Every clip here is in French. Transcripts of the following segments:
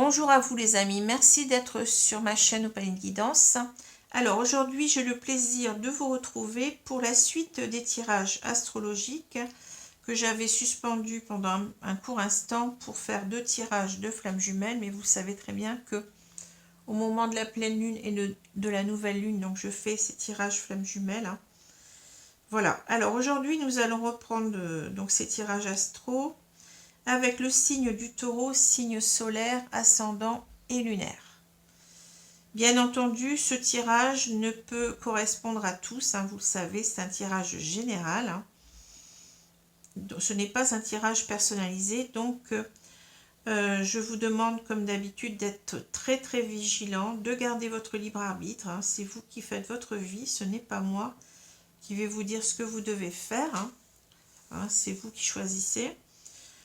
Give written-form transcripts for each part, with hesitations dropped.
Bonjour à vous les amis, merci d'être sur ma chaîne Opaline Guidance. Alors aujourd'hui j'ai le plaisir de vous retrouver pour la suite des tirages astrologiques que j'avais suspendus pendant un court instant pour faire 2 tirages de flammes jumelles, mais vous savez très bien que au moment de la pleine lune et de la nouvelle lune, donc je fais ces tirages flammes jumelles. Voilà, alors aujourd'hui nous allons reprendre donc ces tirages astro avec le signe du Taureau, signe solaire, ascendant et lunaire. Bien entendu, ce tirage ne peut correspondre à tous, vous le savez, c'est un tirage général. Ce n'est pas un tirage personnalisé, donc je vous demande comme d'habitude d'être très très vigilant, de garder votre libre arbitre. C'est vous qui faites votre vie, ce n'est pas moi qui vais vous dire ce que vous devez faire. C'est vous qui choisissez.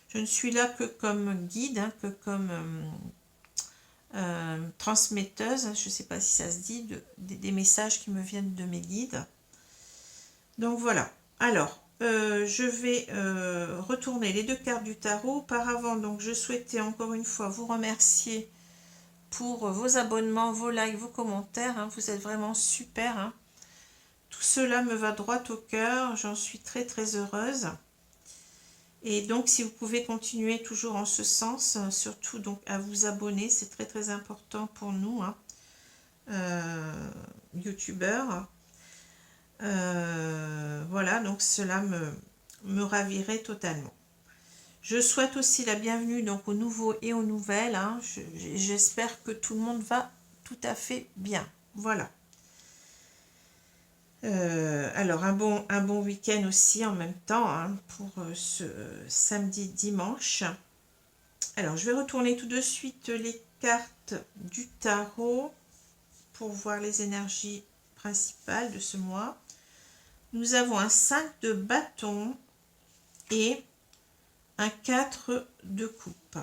Je ne suis là que comme guide, que comme transmetteuse, je ne sais pas si ça se dit, des messages qui me viennent de mes guides. Donc voilà. Alors, je vais retourner les 2 cartes du tarot. Auparavant, donc, je souhaitais encore une fois vous remercier pour vos abonnements, vos likes, vos commentaires. Vous êtes vraiment super. Tout cela me va droit au cœur. J'en suis très très heureuse. Et donc, si vous pouvez continuer toujours en ce sens, surtout donc à vous abonner, c'est très très important pour nous, youtubeurs. Voilà, donc cela me ravirait totalement. Je souhaite aussi la bienvenue donc aux nouveaux et aux nouvelles. J'espère que tout le monde va tout à fait bien. Voilà. Alors un bon week-end aussi en même temps pour ce samedi dimanche. Alors je vais retourner tout de suite les cartes du tarot pour voir les énergies principales de ce mois. Nous avons un 5 de bâton et un 4 de coupe.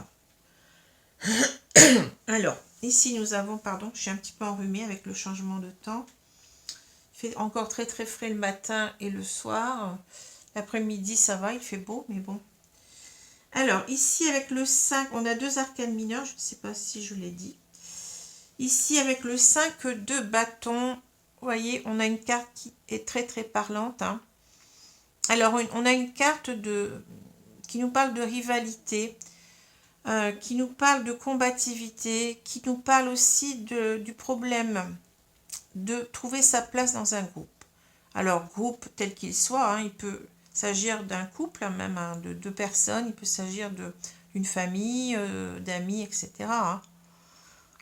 Alors ici nous avons, pardon, je suis un petit peu enrhumée avec le changement de temps. Il fait encore très très frais le matin et le soir. L'après-midi ça va, il fait beau, mais bon. Alors ici avec le 5, on a 2 arcanes mineurs, je ne sais pas si je l'ai dit. Ici avec le 5 de bâton, vous voyez, on a une carte qui est très très parlante. Alors on a une carte qui nous parle de rivalité, qui nous parle de combativité, qui nous parle aussi du problème de trouver sa place dans un groupe. Alors, groupe tel qu'il soit, il peut s'agir d'un couple, même de 2 personnes, il peut s'agir d'une famille, d'amis, etc.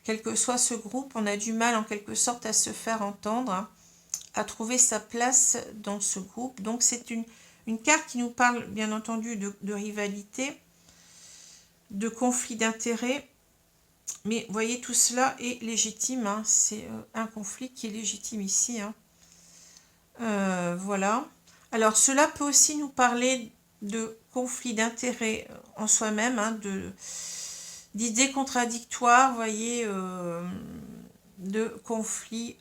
Quel que soit ce groupe, on a du mal en quelque sorte à se faire entendre, à trouver sa place dans ce groupe. Donc, c'est une carte qui nous parle, bien entendu, de rivalité, de conflit d'intérêts. Mais vous voyez, tout cela est légitime. C'est un conflit qui est légitime ici. Voilà. Alors, cela peut aussi nous parler de conflits d'intérêts en soi-même, d'idées contradictoires, vous voyez, de conflits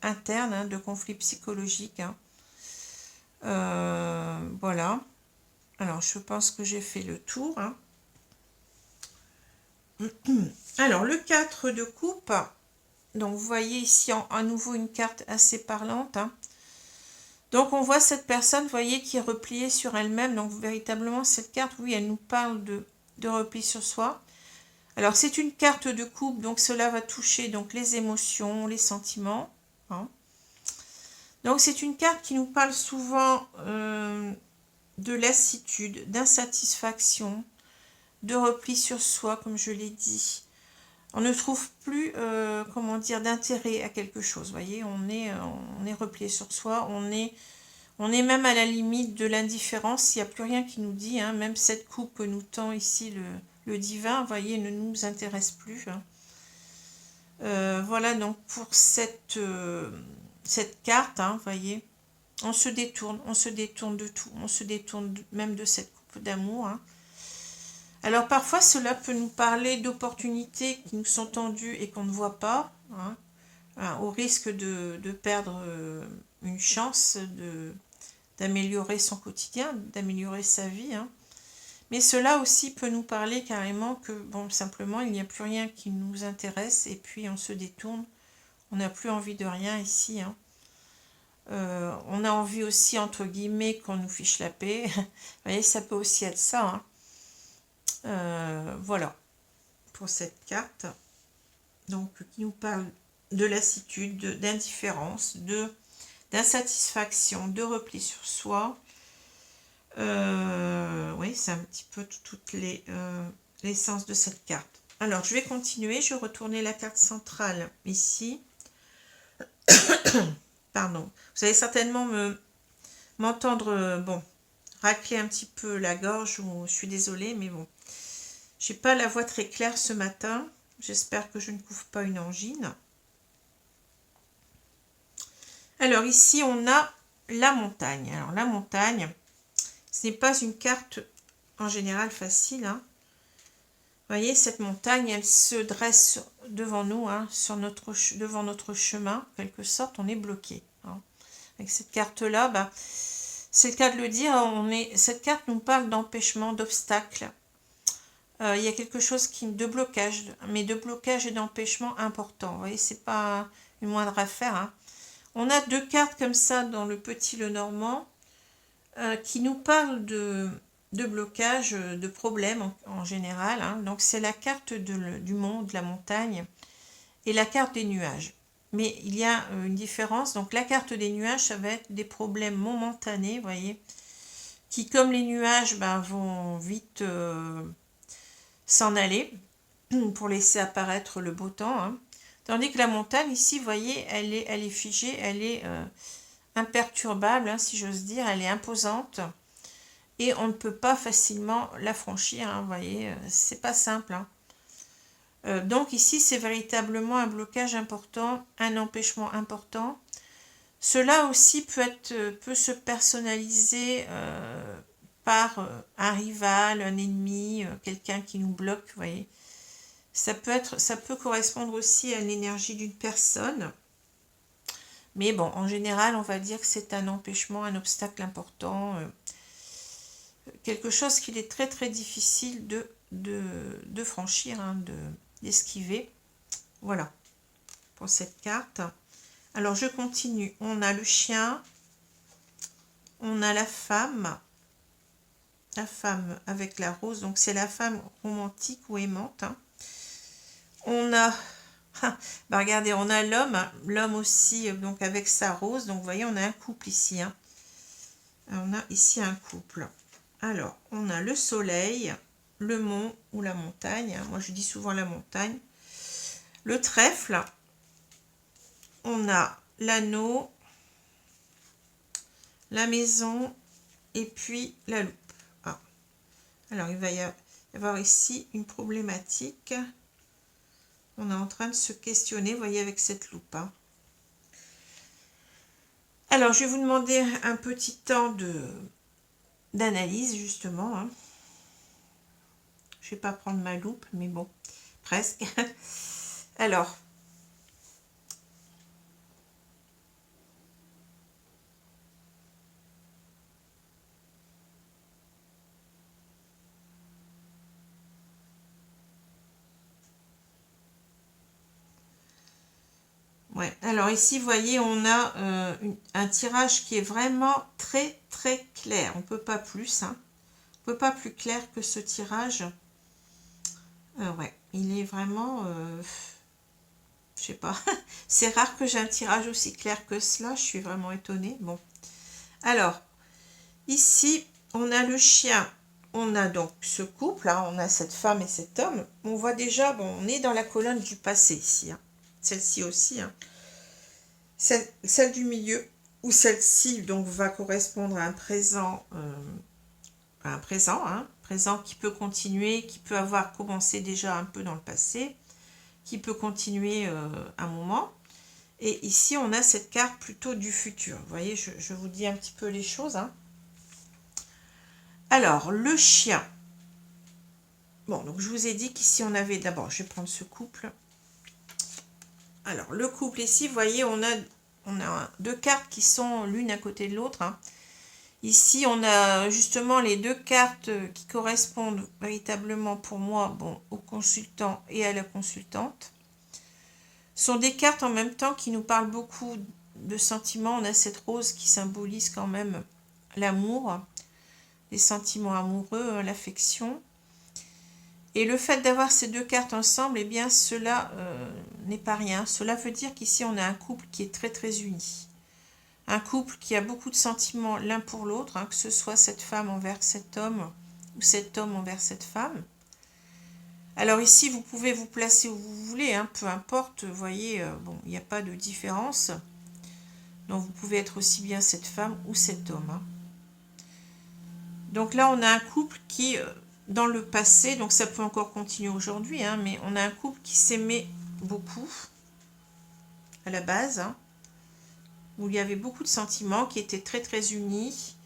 internes, de conflits psychologiques. Voilà. Alors, je pense que j'ai fait le tour. Alors, le 4 de coupe. Donc, vous voyez ici à nouveau une carte assez parlante. Donc, on voit cette personne, vous voyez, qui est repliée sur elle-même. Donc, véritablement, cette carte, oui, elle nous parle de repli sur soi. Alors, c'est une carte de coupe, donc cela va toucher donc, les émotions, les sentiments. Donc, c'est une carte qui nous parle souvent de lassitude, d'insatisfaction, de repli sur soi, comme je l'ai dit. On ne trouve plus, comment dire, d'intérêt à quelque chose. Vous voyez, on est replié sur soi, on est même à la limite de l'indifférence. Il n'y a plus rien qui nous dit, même cette coupe que nous tend ici le divin, vous voyez, ne nous intéresse plus. Voilà, donc pour cette carte, vous voyez, on se détourne de tout, on se détourne même de cette coupe d'amour. Alors parfois cela peut nous parler d'opportunités qui nous sont tendues et qu'on ne voit pas, au risque de perdre une chance d'améliorer son quotidien, d'améliorer sa vie. Mais cela aussi peut nous parler carrément que, bon, simplement, il n'y a plus rien qui nous intéresse et puis on se détourne. On n'a plus envie de rien ici. Hein. On a envie aussi, entre guillemets, qu'on nous fiche la paix. Vous voyez, ça peut aussi être ça. Hein. Voilà, pour cette carte. Donc, qui nous parle de lassitude, d'indifférence, d'insatisfaction, de repli sur soi. Oui, c'est un petit peu toutes l'essence de cette carte. Alors, je vais continuer. Je vais retourner la carte centrale ici. Pardon. Vous allez certainement m'entendre, bon, racler un petit peu la gorge. Je suis désolée, mais bon. J'ai pas la voix très claire ce matin. J'espère que je ne couvre pas une angine. Alors, ici, on a la montagne. Alors, la montagne, ce n'est pas une carte en général facile. Hein. Vous voyez, cette montagne, elle se dresse devant nous, hein, devant notre chemin. En quelque sorte, on est bloqué. Hein. Avec cette carte-là, bah, c'est le cas de le dire, cette carte nous parle d'empêchement, d'obstacle. Il y a quelque chose de blocage, mais de blocage et d'empêchement important. Vous voyez, c'est pas une moindre affaire. Hein. On a deux cartes comme ça dans le Petit Lenormand qui nous parlent de blocage, de problèmes en général. Hein. Donc c'est la carte du monde, de la montagne, et la carte des nuages. Mais il y a une différence. Donc la carte des nuages, ça va être des problèmes momentanés, vous voyez, qui comme les nuages vont vite s'en aller pour laisser apparaître le beau temps. Hein. Tandis que la montagne, ici, vous voyez, elle est figée, elle est imperturbable, hein, si j'ose dire, elle est imposante. Et on ne peut pas facilement la franchir, hein, vous voyez, c'est pas simple. Hein. Donc ici, c'est véritablement un blocage important, un empêchement important. Cela aussi peut se personnaliser par un rival, un ennemi, quelqu'un qui nous bloque, vous voyez. Ça peut correspondre aussi à l'énergie d'une personne. Mais bon, en général, on va dire que c'est un empêchement, un obstacle important. Quelque chose qu'il est très très difficile de franchir, hein, d'esquiver. Voilà, pour cette carte. Alors, je continue. On a le chien. On a la femme. La femme avec la rose. Donc, c'est la femme romantique ou aimante. Hein. On a... bah regardez, on a l'homme. L'homme aussi, donc avec sa rose. Donc, vous voyez, on a un couple ici. Hein. On a ici un couple. Alors, on a le soleil, le mont ou la montagne. Moi, je dis souvent la montagne. Le trèfle. On a l'anneau, la maison et puis la loupe. Ah. Alors, il va y avoir ici une problématique. On est en train de se questionner, vous voyez, avec cette loupe. Hein. Alors, je vais vous demander un petit temps d'analyse, justement. Hein. Je ne vais pas prendre ma loupe, mais bon, presque. Alors, ouais. Alors ici, vous voyez, on a un tirage qui est vraiment très très clair. On ne peut pas plus. Hein. On ne peut pas plus clair que ce tirage. Ouais, il est vraiment... je sais pas. C'est rare que j'ai un tirage aussi clair que cela. Je suis vraiment étonnée. Bon. Alors, ici, on a le chien. On a donc ce couple. Hein, on a cette femme et cet homme. On voit déjà, bon, on est dans la colonne du passé ici. Hein. Celle-ci aussi. Hein. Celle du milieu, ou celle-ci donc va correspondre à un présent, présent qui peut continuer, qui peut avoir commencé déjà un peu dans le passé, qui peut continuer un moment. Et ici, on a cette carte plutôt du futur. Vous voyez, je vous dis un petit peu les choses. Hein. Alors, le chien. Bon, donc je vous ai dit qu'ici, on avait... D'abord, je vais prendre ce couple. Alors, le couple ici, vous voyez, on a deux cartes qui sont l'une à côté de l'autre. Hein. Ici, on a justement les deux cartes qui correspondent véritablement pour moi, bon, au consultant et à la consultante. Ce sont des cartes en même temps qui nous parlent beaucoup de sentiments. On a cette rose qui symbolise quand même l'amour, les sentiments amoureux, l'affection. Et le fait d'avoir ces deux cartes ensemble, eh bien, cela n'est pas rien. Cela veut dire qu'ici, on a un couple qui est très très uni. Un couple qui a beaucoup de sentiments l'un pour l'autre, hein, que ce soit cette femme envers cet homme ou cet homme envers cette femme. Alors ici, vous pouvez vous placer où vous voulez, hein, peu importe, vous voyez, bon, il n'y a pas de différence. Donc vous pouvez être aussi bien cette femme ou cet homme. Hein. Donc là, on a un couple qui, dans le passé, donc ça peut encore continuer aujourd'hui, hein, mais on a un couple qui s'aimait beaucoup à la base, hein, où il y avait beaucoup de sentiments, qui étaient très très unis.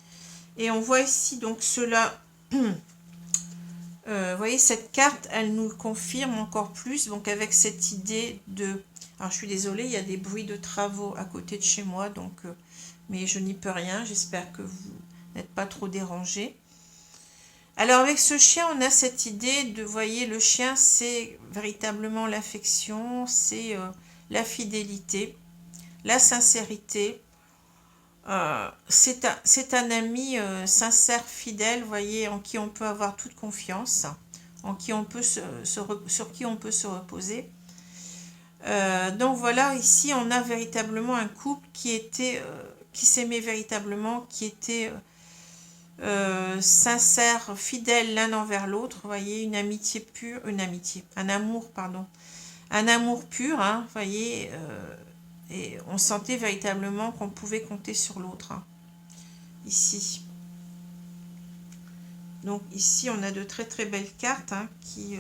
Et on voit ici donc cela, vous voyez cette carte, elle nous le confirme encore plus, donc avec cette idée de... Alors je suis désolée, il y a des bruits de travaux à côté de chez moi, donc, mais je n'y peux rien, j'espère que vous n'êtes pas trop dérangés. Alors avec ce chien, on a cette idée de, vous voyez, le chien c'est véritablement l'affection, c'est la fidélité, la sincérité. C'est un ami sincère, fidèle, vous voyez, en qui on peut avoir toute confiance, en qui on peut sur qui on peut se reposer. Donc voilà, ici on a véritablement un couple qui s'aimait véritablement, qui était sincère, fidèle l'un envers l'autre, vous voyez, un amour, pardon, un amour pur, hein, vous voyez, et on sentait véritablement qu'on pouvait compter sur l'autre, hein, ici. Donc ici, on a de très très belles cartes, hein, qui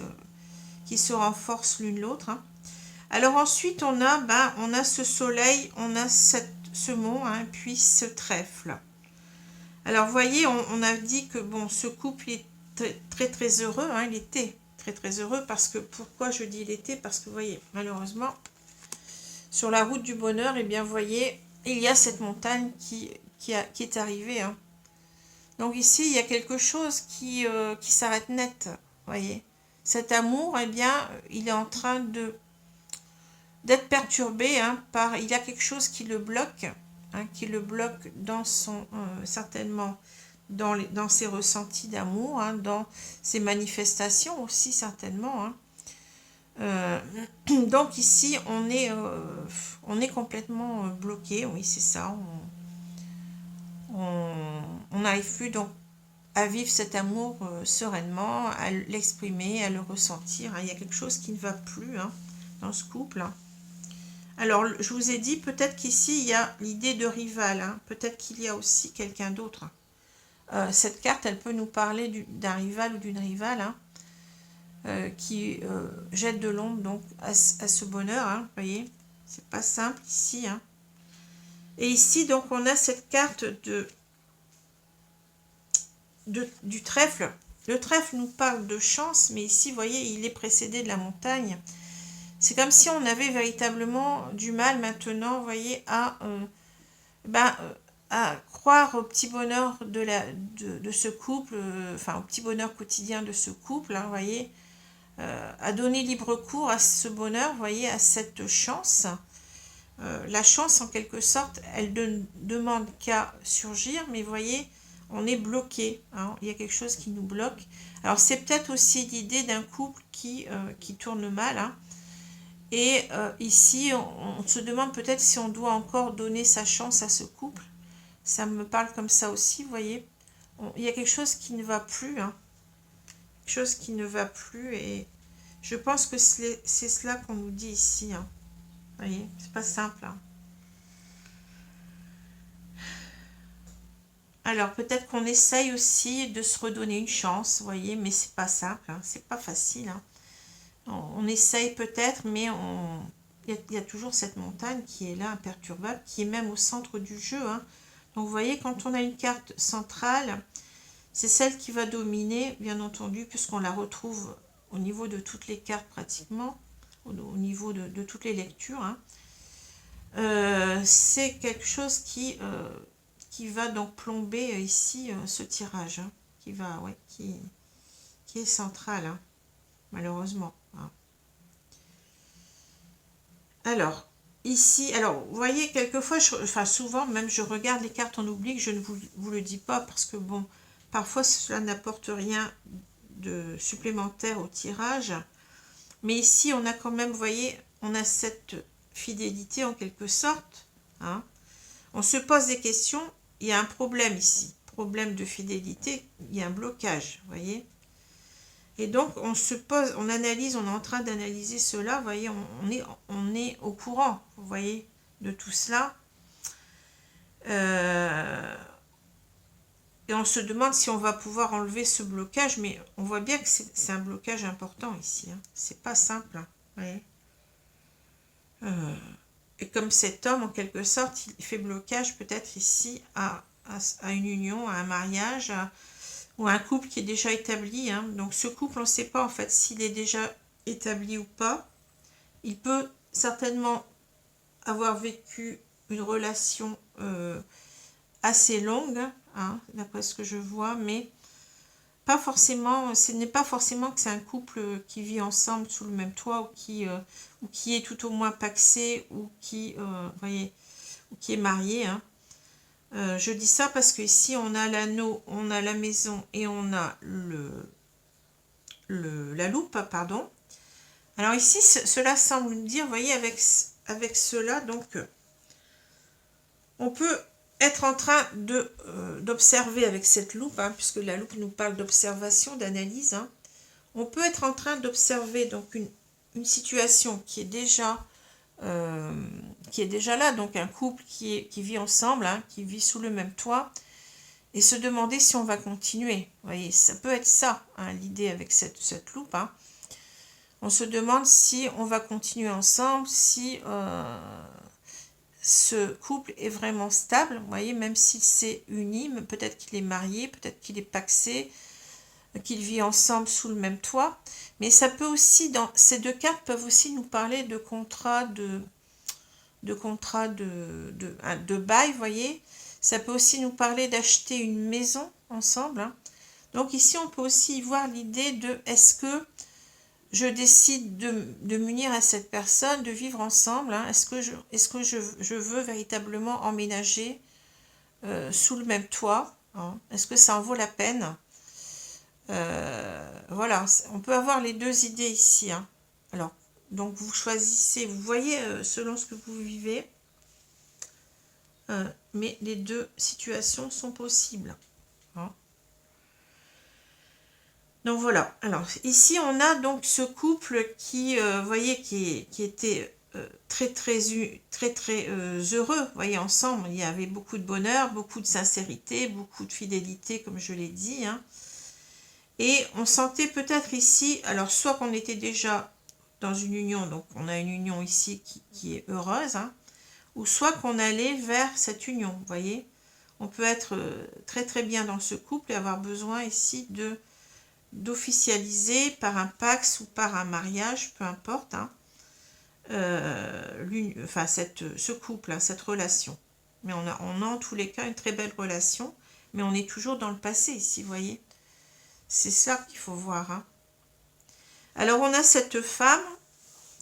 se renforcent l'une l'autre. Hein. Alors ensuite, on a ce soleil, on a ce mont, hein, puis ce trèfle. Alors vous voyez, on a dit que bon, ce couple est très très, très heureux, hein, il était très très heureux parce que, pourquoi je dis il était? Parce que vous voyez, malheureusement, sur la route du bonheur, eh bien vous voyez, il y a cette montagne qui est arrivée. Hein. Donc ici, il y a quelque chose qui s'arrête net, vous voyez. Cet amour, eh bien, il est en train d'être perturbé, hein, il y a quelque chose qui le bloque, hein, dans son, certainement, dans ses ressentis d'amour, hein, dans ses manifestations aussi, certainement. Hein. Donc ici, on est complètement bloqué, oui, c'est ça. On n'arrive plus donc à vivre cet amour sereinement, à l'exprimer, à le ressentir. Hein. Il y a quelque chose qui ne va plus, hein, dans ce couple. Hein. Alors, je vous ai dit, peut-être qu'ici, il y a l'idée de rival. Hein. Peut-être qu'il y a aussi quelqu'un d'autre. Cette carte, elle peut nous parler d'un rival ou d'une rivale, hein, qui jette de l'ombre donc à ce bonheur. Hein, vous voyez, c'est pas simple ici. Hein. Et ici, donc, on a cette carte du trèfle. Le trèfle nous parle de chance, mais ici, vous voyez, il est précédé de la montagne. C'est comme si on avait véritablement du mal maintenant, vous voyez, à croire au petit bonheur de ce couple, enfin au petit bonheur quotidien de ce couple, hein, vous voyez, à donner libre cours à ce bonheur, vous voyez, à cette chance. La chance, en quelque sorte, elle ne demande qu'à surgir, mais vous voyez, on est bloqué, hein, il y a quelque chose qui nous bloque. Alors c'est peut-être aussi l'idée d'un couple qui tourne mal, hein. Et ici, on se demande peut-être si on doit encore donner sa chance à ce couple. Ça me parle comme ça aussi, vous voyez. Il y a quelque chose qui ne va plus, hein. Quelque chose qui ne va plus, et je pense que c'est cela qu'on nous dit ici, hein. Vous voyez, c'est pas simple, hein. Alors peut-être qu'on essaye aussi de se redonner une chance, vous voyez, mais c'est pas simple, hein. C'est pas facile, hein. On essaye peut-être, mais il y a toujours cette montagne qui est là, imperturbable, qui est même au centre du jeu. Hein. Donc vous voyez, quand on a une carte centrale, c'est celle qui va dominer, bien entendu, puisqu'on la retrouve au niveau de toutes les cartes pratiquement, au niveau de toutes les lectures. Hein. C'est quelque chose qui qui va donc plomber ici ce tirage, hein, qui va, ouais, qui est central, hein, malheureusement. Hein. Alors, ici, alors, vous voyez, quelquefois, enfin souvent, même je regarde les cartes en oblique, je ne vous le dis pas parce que, bon, parfois cela n'apporte rien de supplémentaire au tirage. Mais ici, on a quand même, vous voyez, on a cette fidélité en quelque sorte. Hein. On se pose des questions, il y a un problème ici. Problème de fidélité, il y a un blocage, vous voyez. Et donc, on se pose, on analyse, on est en train d'analyser cela, vous voyez, on est au courant, vous voyez, de tout cela. Et on se demande si on va pouvoir enlever ce blocage, mais on voit bien que c'est un blocage important ici. Hein. C'est pas simple, hein, vous voyez. Et comme cet homme, en quelque sorte, il fait blocage peut-être ici à une union, à un mariage, ou à un couple qui est déjà établi. Hein. Donc ce couple, on ne sait pas en fait s'il est déjà établi ou pas. Il peut certainement avoir vécu une relation assez longue, hein, d'après ce que je vois, mais pas forcément, ce n'est pas forcément que c'est un couple qui vit ensemble sous le même toit ou qui est tout au moins pacsé ou qui, voyez, ou qui est marié. Hein. Je dis ça parce que ici on a l'anneau, on a la maison et on a la loupe, pardon. Alors ici, cela semble me dire, vous voyez, avec cela, donc on peut être en train d'observer avec cette loupe, hein, puisque la loupe nous parle d'observation, d'analyse. Hein. On peut être en train d'observer donc une situation qui est déjà là, donc un couple qui vit ensemble, hein, qui vit sous le même toit, et se demander si on va continuer. Vous voyez, ça peut être ça, hein, l'idée avec cette loupe. Hein. On se demande si on va continuer ensemble, si ce couple est vraiment stable, vous voyez, même s'il s'est uni, peut-être qu'il est marié, peut-être qu'il est pacsé, qu'il vit ensemble sous le même toit. Mais ça peut aussi, ces deux cartes peuvent aussi nous parler de contrat de bail, vous voyez. Ça peut aussi nous parler d'acheter une maison ensemble. Hein. Donc ici, on peut aussi y voir l'idée de est-ce que je décide de m'unir à cette personne, de vivre ensemble. Hein. Est-ce que je veux véritablement emménager sous le même toit, hein. Est-ce que ça en vaut la peine? Voilà, on peut avoir les deux idées ici. Hein. Alors, donc vous choisissez, vous voyez selon ce que vous vivez, mais les deux situations sont possibles. Hein. Donc voilà, alors ici on a donc ce couple qui, voyez, qui était très heureux, voyez, ensemble. Il y avait beaucoup de bonheur, beaucoup de sincérité, beaucoup de fidélité, comme je l'ai dit. Hein. Et on sentait peut-être ici, alors soit qu'on était déjà dans une union, donc on a une union ici qui est heureuse, hein, ou soit qu'on allait vers cette union, vous voyez. On peut être très bien dans ce couple et avoir besoin ici d'officialiser par un pax ou par un mariage, peu importe, hein, enfin ce couple, hein, cette relation. Mais on a en tous les cas une très belle relation, mais on est toujours dans le passé ici, vous voyez. C'est ça qu'il faut voir. Hein. Alors on a cette femme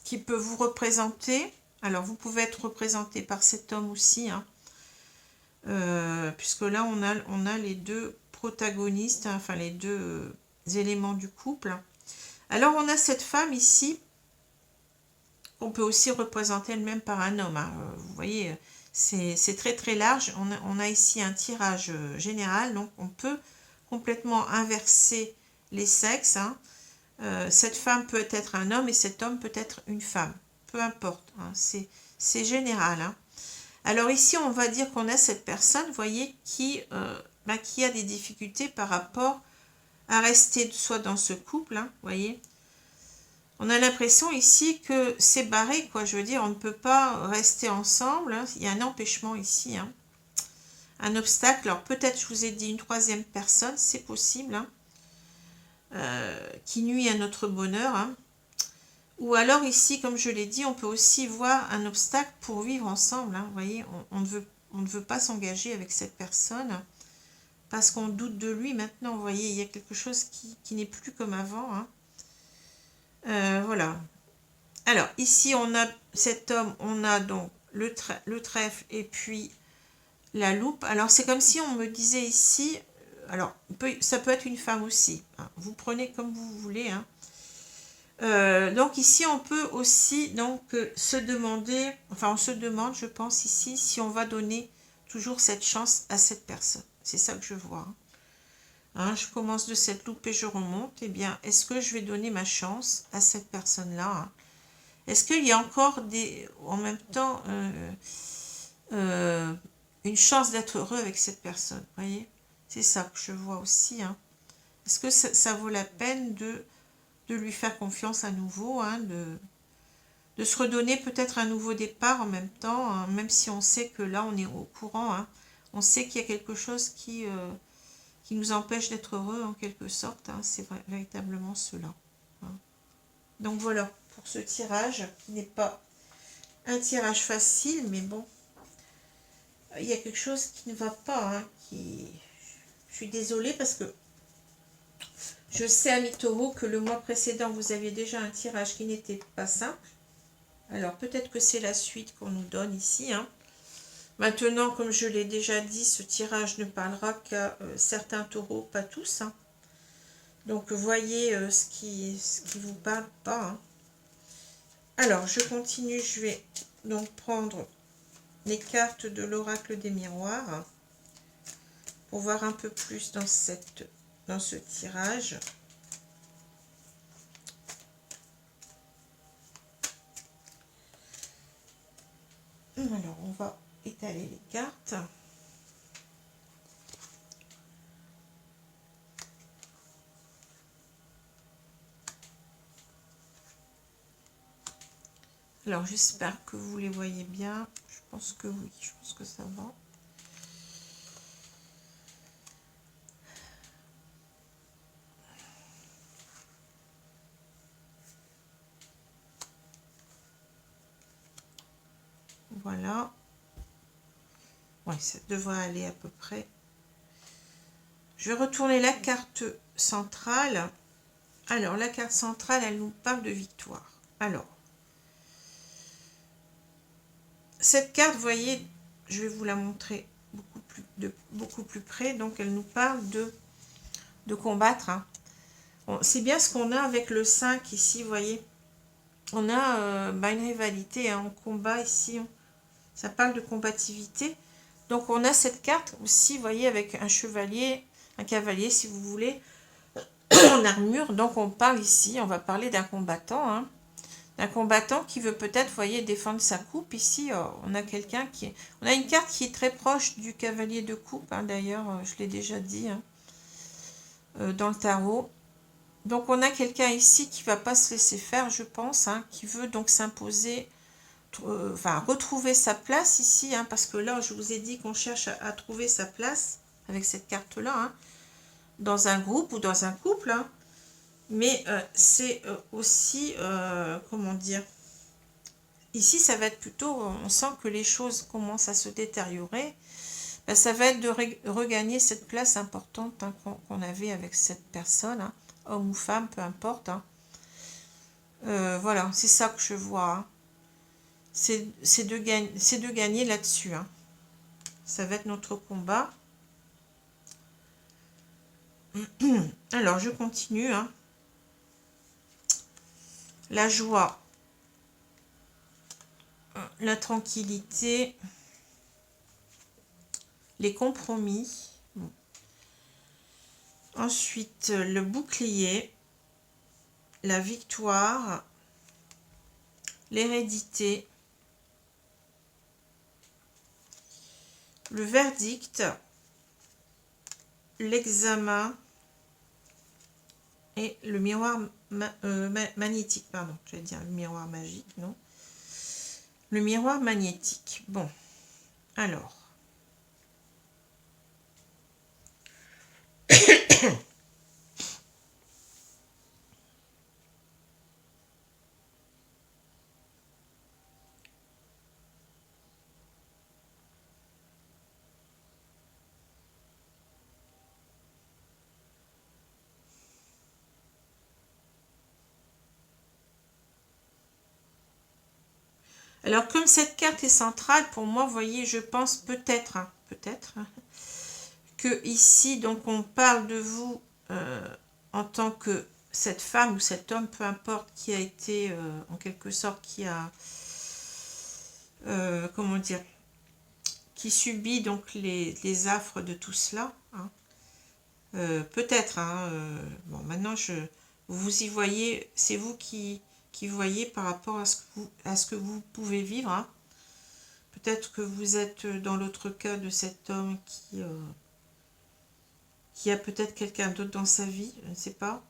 qui peut vous représenter. Alors vous pouvez être représenté par cet homme aussi, hein, puisque là on a les deux protagonistes, hein, enfin les deux éléments du couple. Alors on a cette femme ici, qu'on peut aussi représenter elle-même par un homme. Hein. Vous voyez, c'est très large. On a ici un tirage général, donc on peut complètement inverser les sexes. Hein. Cette femme peut être un homme et cet homme peut être une femme. Peu importe, hein. C'est général. Hein. Alors ici, on va dire qu'on a cette personne, vous voyez, qui a des difficultés par rapport à rester soit dans ce couple, hein, vous voyez. On a l'impression ici que c'est barré, quoi. Je veux dire, on ne peut pas rester ensemble. Hein. Il y a un empêchement ici, hein. Un obstacle. Alors peut-être, je vous ai dit, une troisième personne, c'est possible, hein, qui nuit à notre bonheur. Hein. Ou alors ici, comme je l'ai dit, on peut aussi voir un obstacle pour vivre ensemble. Hein. Vous voyez, on ne veut On ne veut pas s'engager avec cette personne parce qu'on doute de lui maintenant. Vous voyez, il y a quelque chose qui n'est plus comme avant. Hein. Voilà. Alors, ici, on a cet homme, on a donc le trèfle et puis la loupe. Alors, c'est comme si on me disait ici, alors, ça peut être une femme aussi. Hein. Vous prenez comme vous voulez. Hein. Donc ici, on peut aussi donc se demander, enfin on se demande, je pense ici, si on va donner toujours cette chance à cette personne. C'est ça que je vois. Hein, je commence de cette loupe et je remonte. Eh bien, est-ce que je vais donner ma chance à cette personne-là? Hein? Est-ce qu'il y a encore en même temps une chance d'être heureux avec cette personne? Vous voyez? C'est ça que je vois aussi. Hein. Est-ce que ça vaut la peine de lui faire confiance à nouveau, hein, de se redonner peut-être un nouveau départ en même temps, hein, même si on sait que là on est au courant, hein, on sait qu'il y a quelque chose qui nous empêche d'être heureux en quelque sorte, hein, c'est véritablement cela. Hein. Donc voilà, pour ce tirage, qui n'est pas un tirage facile, mais bon, il y a quelque chose qui ne va pas, hein, je suis désolée parce que je sais, amis taureaux, que le mois précédent, vous aviez déjà un tirage qui n'était pas simple. Alors, peut-être que c'est la suite qu'on nous donne ici. Hein. Maintenant, comme je l'ai déjà dit, ce tirage ne parlera qu'à certains taureaux, pas tous. Hein. Donc, voyez ce qui vous parle pas. Hein. Alors, je continue. Je vais donc prendre les cartes de l'oracle des miroirs pour voir un peu plus dans ce tirage. Alors, on va étaler les cartes. Alors, j'espère que vous les voyez bien. Je pense que oui, je pense que ça va. Voilà. Ouais, ça devrait aller à peu près. Je vais retourner la carte centrale. Alors, la carte centrale, elle nous parle de victoire. Alors, cette carte, vous voyez, je vais vous la montrer beaucoup plus près. Donc, elle nous parle de combattre. Hein. Bon, c'est bien ce qu'on a avec le 5 ici, vous voyez. On a une rivalité, hein, on combat ici. Ça parle de combativité. Donc, on a cette carte aussi, vous voyez, avec un chevalier, un cavalier, si vous voulez, en armure. Donc, on parle ici, on va parler d'un combattant, hein. Un combattant qui veut peut-être, vous voyez, défendre sa coupe. Ici, on a quelqu'un qui... On a une carte qui est très proche du cavalier de coupe, hein, d'ailleurs, je l'ai déjà dit, hein, dans le tarot. Donc, on a quelqu'un ici qui ne va pas se laisser faire, je pense, hein, qui veut donc s'imposer, enfin, retrouver sa place ici, hein, parce que là, je vous ai dit qu'on cherche à trouver sa place avec cette carte-là, hein, dans un groupe ou dans un couple, hein. Mais c'est aussi, comment dire, ici ça va être plutôt, on sent que les choses commencent à se détériorer, ben, ça va être de regagner cette place importante, hein, qu'on avait avec cette personne, hein, homme ou femme, peu importe. Hein. Voilà, c'est ça que je vois. Hein. C'est de gagner là-dessus. Hein. Ça va être notre combat. Alors, je continue. Hein. La joie. La tranquillité, les compromis, bon. Ensuite le bouclier, la victoire, l'hérédité, le verdict, l'examen et le miroir magnétique, pardon, je vais dire le miroir magique, non, le miroir magnétique. Bon, alors Alors, comme cette carte est centrale, pour moi, vous voyez, je pense peut-être, que ici, donc, on parle de vous en tant que cette femme ou cet homme, peu importe, qui a été, en quelque sorte, qui a, comment dire, qui subit donc les affres de tout cela. Hein. Peut-être, hein, bon, maintenant, vous y voyez, c'est vous qui voyez par rapport à ce que vous pouvez vivre. Hein. Peut-être que vous êtes dans l'autre cas de cet homme qui a peut-être quelqu'un d'autre dans sa vie, je ne sais pas.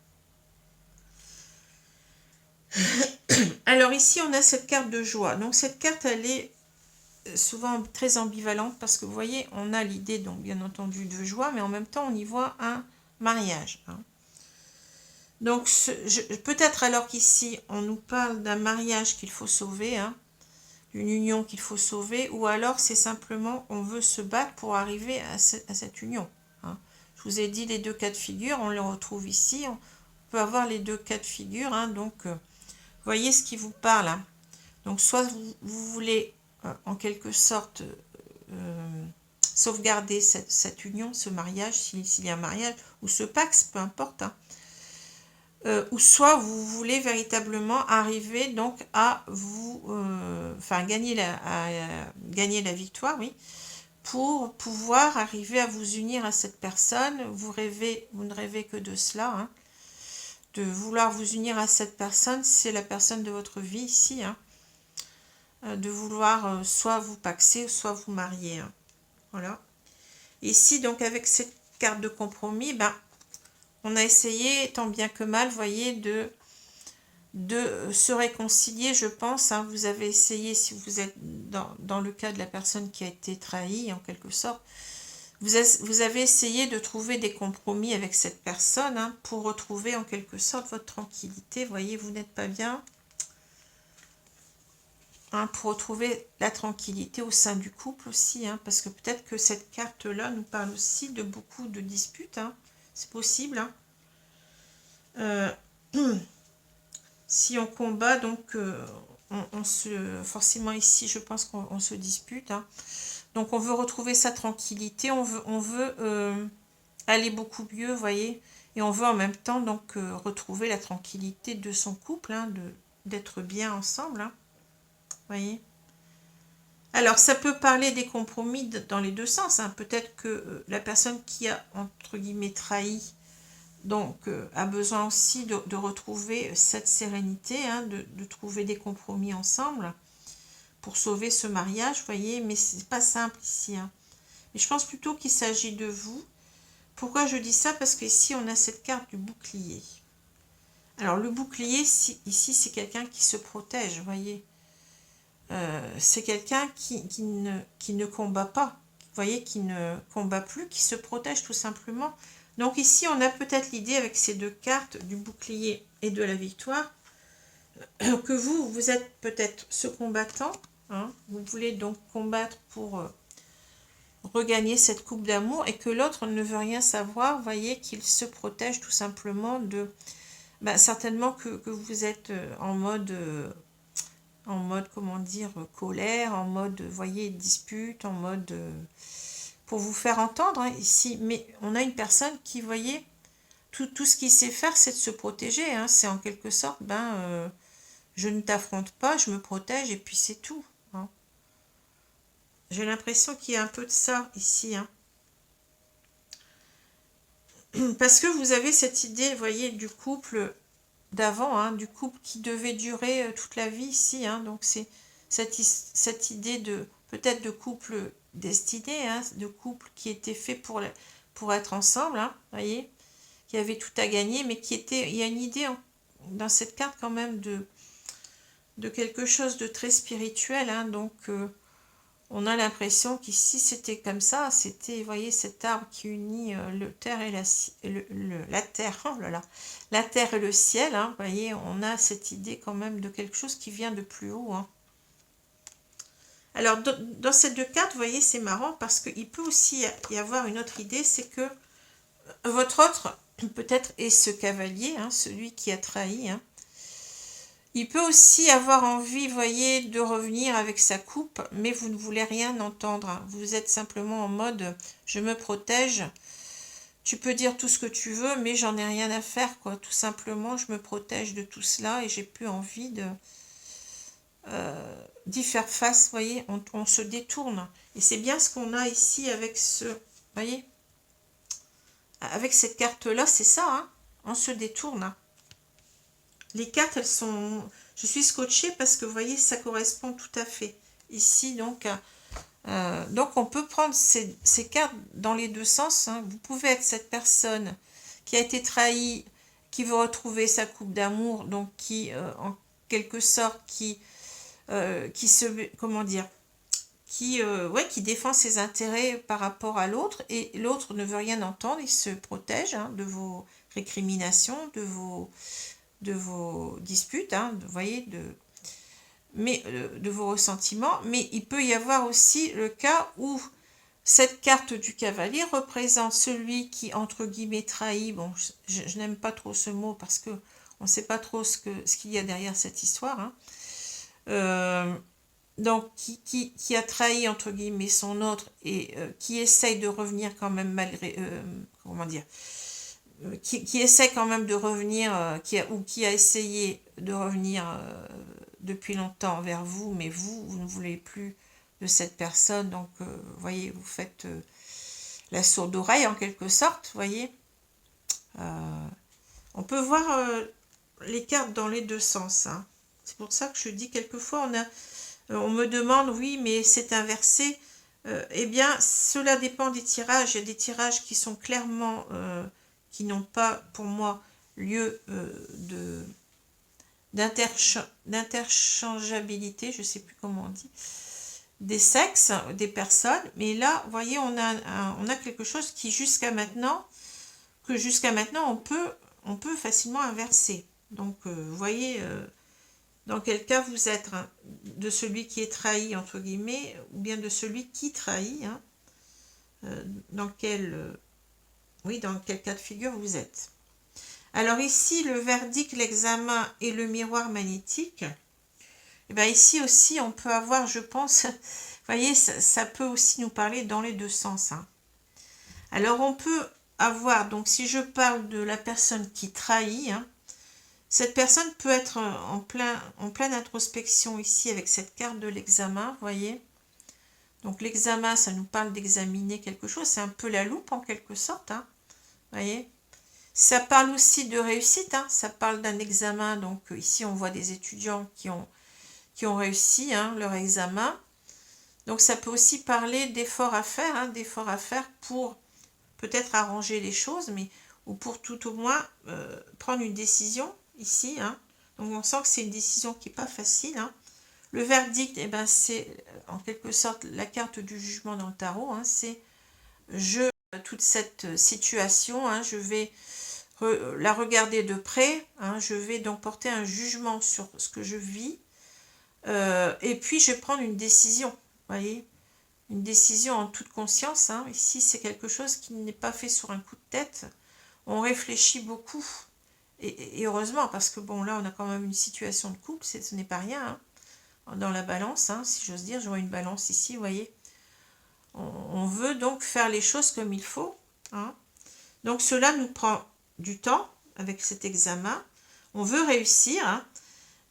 Alors ici, on a cette carte de joie. Donc cette carte, elle est souvent très ambivalente parce que vous voyez, on a l'idée, donc bien entendu, de joie, mais en même temps, on y voit un mariage. Hein. Donc peut-être alors qu'ici, on nous parle d'un mariage qu'il faut sauver, hein, d'une union qu'il faut sauver, ou alors c'est simplement on veut se battre pour arriver à cette union. Hein. Je vous ai dit les deux cas de figure, on les retrouve ici, on peut avoir les deux cas de figure, hein, donc voyez ce qui vous parle. Hein. Donc soit vous voulez en quelque sorte sauvegarder cette union, ce mariage, s'il y a un mariage, ou ce pax, peu importe, hein. Ou soit vous voulez véritablement arriver donc à vous, gagner la victoire, oui, pour pouvoir arriver à vous unir à cette personne. Vous ne rêvez que de cela, hein, de vouloir vous unir à cette personne, c'est la personne de votre vie ici, hein, de vouloir soit vous paxer, soit vous marier, hein, voilà. Ici, donc, avec cette carte de compromis, ben, on a essayé, tant bien que mal, vous voyez, de se réconcilier, je pense. Hein. Vous avez essayé, si vous êtes dans le cas de la personne qui a été trahie, en quelque sorte, vous avez essayé de trouver des compromis avec cette personne, hein, pour retrouver en quelque sorte votre tranquillité. Vous voyez, vous n'êtes pas bien. Hein, pour retrouver la tranquillité au sein du couple aussi, hein, parce que peut-être que cette carte-là nous parle aussi de beaucoup de disputes, hein, c'est possible. Hein. Si on combat, donc forcément ici, je pense qu'on se dispute. Hein. Donc on veut retrouver sa tranquillité, on veut aller beaucoup mieux, vous voyez, et on veut en même temps donc retrouver la tranquillité de son couple, hein, d'être bien ensemble. Hein. Voyez. Alors, ça peut parler des compromis dans les deux sens. Hein. Peut-être que la personne qui a, entre guillemets, trahi, donc, a besoin aussi de retrouver cette sérénité, hein, de trouver des compromis ensemble pour sauver ce mariage, vous voyez. Mais c'est pas simple ici. Hein. Mais je pense plutôt qu'il s'agit de vous. Pourquoi je dis ça? Parce qu'ici, on a cette carte du bouclier. Alors, le bouclier, ici, c'est quelqu'un qui se protège, vous voyez. C'est quelqu'un qui ne combat pas, vous voyez, qui ne combat plus, qui se protège tout simplement. Donc ici, on a peut-être l'idée avec ces deux cartes du bouclier et de la victoire, que vous êtes peut-être ce combattant, hein, vous voulez donc combattre pour regagner cette coupe d'amour, et que l'autre ne veut rien savoir, vous voyez, qu'il se protège tout simplement de... Ben, certainement que vous êtes en mode, comment dire, colère, en mode, vous voyez, dispute, en mode, pour vous faire entendre, hein, ici. Mais on a une personne qui, vous voyez, tout ce qu'il sait faire, c'est de se protéger. Hein. C'est en quelque sorte, je ne t'affronte pas, je me protège, et puis c'est tout. Hein. J'ai l'impression qu'il y a un peu de ça, ici. Hein. Parce que vous avez cette idée, vous voyez, du couple d'avant, hein, du couple qui devait durer toute la vie ici. Hein, donc c'est cette idée de peut-être de couple destiné, hein, de couple qui était fait pour être ensemble, hein, voyez, qui avait tout à gagner, mais qui était, il y a une idée dans cette carte quand même de quelque chose de très spirituel. Hein, donc on a l'impression qu'ici c'était comme ça, c'était, vous voyez, cet arbre qui unit le terre et la terre, oh là là, la terre et le ciel, hein, vous voyez, on a cette idée quand même de quelque chose qui vient de plus haut. Hein. Alors, dans ces deux cartes, vous voyez, c'est marrant parce qu'il peut aussi y avoir une autre idée, c'est que votre autre, peut-être, est ce cavalier, hein, celui qui a trahi, hein, Il peut aussi avoir envie, voyez, de revenir avec sa coupe, mais vous ne voulez rien entendre, hein. Vous êtes simplement en mode « je me protège ». Tu peux dire tout ce que tu veux, mais j'en ai rien à faire, quoi. Tout simplement, je me protège de tout cela et j'ai plus envie d'y faire face, vous voyez. On se détourne. Et c'est bien ce qu'on a ici avec vous voyez, avec cette carte-là, c'est ça, hein. On se détourne, hein. Les cartes, elles sont... Je suis scotchée parce que, vous voyez, ça correspond tout à fait. Ici, donc on peut prendre ces cartes dans les deux sens, hein. Vous pouvez être cette personne qui a été trahie, qui veut retrouver sa coupe d'amour, donc qui, en quelque sorte, qui se... Comment dire, qui défend ses intérêts par rapport à l'autre, et l'autre ne veut rien entendre, il se protège, hein, de vos récriminations, de vos disputes, hein, vous voyez, de vos ressentiments. Mais il peut y avoir aussi le cas où cette carte du cavalier représente celui qui, entre guillemets, trahit. Bon, je n'aime pas trop ce mot parce que on ne sait pas trop ce qu'il y a derrière cette histoire, hein. Donc, qui a trahi, entre guillemets, son autre et qui essaye de revenir quand même malgré... comment dire, qui essaie quand même de revenir, qui a essayé de revenir depuis longtemps vers vous, mais vous ne voulez plus de cette personne, donc vous voyez, vous faites la sourde oreille en quelque sorte, vous voyez. On peut voir les cartes dans les deux sens, hein. C'est pour ça que je dis quelquefois, on me demande, oui, mais c'est inversé. Eh bien, cela dépend des tirages. Il y a des tirages qui sont clairement... qui n'ont pas, pour moi, lieu d'interchangeabilité, je ne sais plus comment on dit, des sexes, des personnes. Mais là, vous voyez, on a quelque chose qui, jusqu'à maintenant, on peut facilement inverser. Donc, vous voyez, dans quel cas vous êtes, hein, de celui qui est trahi, entre guillemets, ou bien de celui qui trahit, hein, dans quel cas de figure vous êtes. Alors ici, le verdict, l'examen et le miroir magnétique, et bien ici aussi, on peut avoir, je pense, vous voyez, ça peut aussi nous parler dans les deux sens, hein. Alors on peut avoir, donc si je parle de la personne qui trahit, hein, cette personne peut être en pleine introspection ici avec cette carte de l'examen, vous voyez. Donc l'examen, ça nous parle d'examiner quelque chose, c'est un peu la loupe en quelque sorte, hein, vous voyez. Ça parle aussi de réussite, hein, ça parle d'un examen, donc ici on voit des étudiants qui ont réussi, hein, leur examen. Donc ça peut aussi parler d'efforts à faire, hein, d'efforts à faire pour peut-être arranger les choses, mais ou pour tout au moins prendre une décision ici, hein. Donc on sent que c'est une décision qui n'est pas facile, hein. Le verdict, eh ben, c'est en quelque sorte la carte du jugement dans le tarot, hein, c'est toute cette situation, hein, je vais la regarder de près, hein, je vais donc porter un jugement sur ce que je vis, et puis je vais prendre une décision, vous voyez, une décision en toute conscience, hein. Ici c'est quelque chose qui n'est pas fait sur un coup de tête, on réfléchit beaucoup, et heureusement, parce que bon, là on a quand même une situation de couple, ce n'est pas rien, hein, dans la balance, hein, si j'ose dire, je vois une balance ici, vous voyez, on veut donc faire les choses comme il faut, hein. Donc cela nous prend du temps avec cet examen, on veut réussir, hein.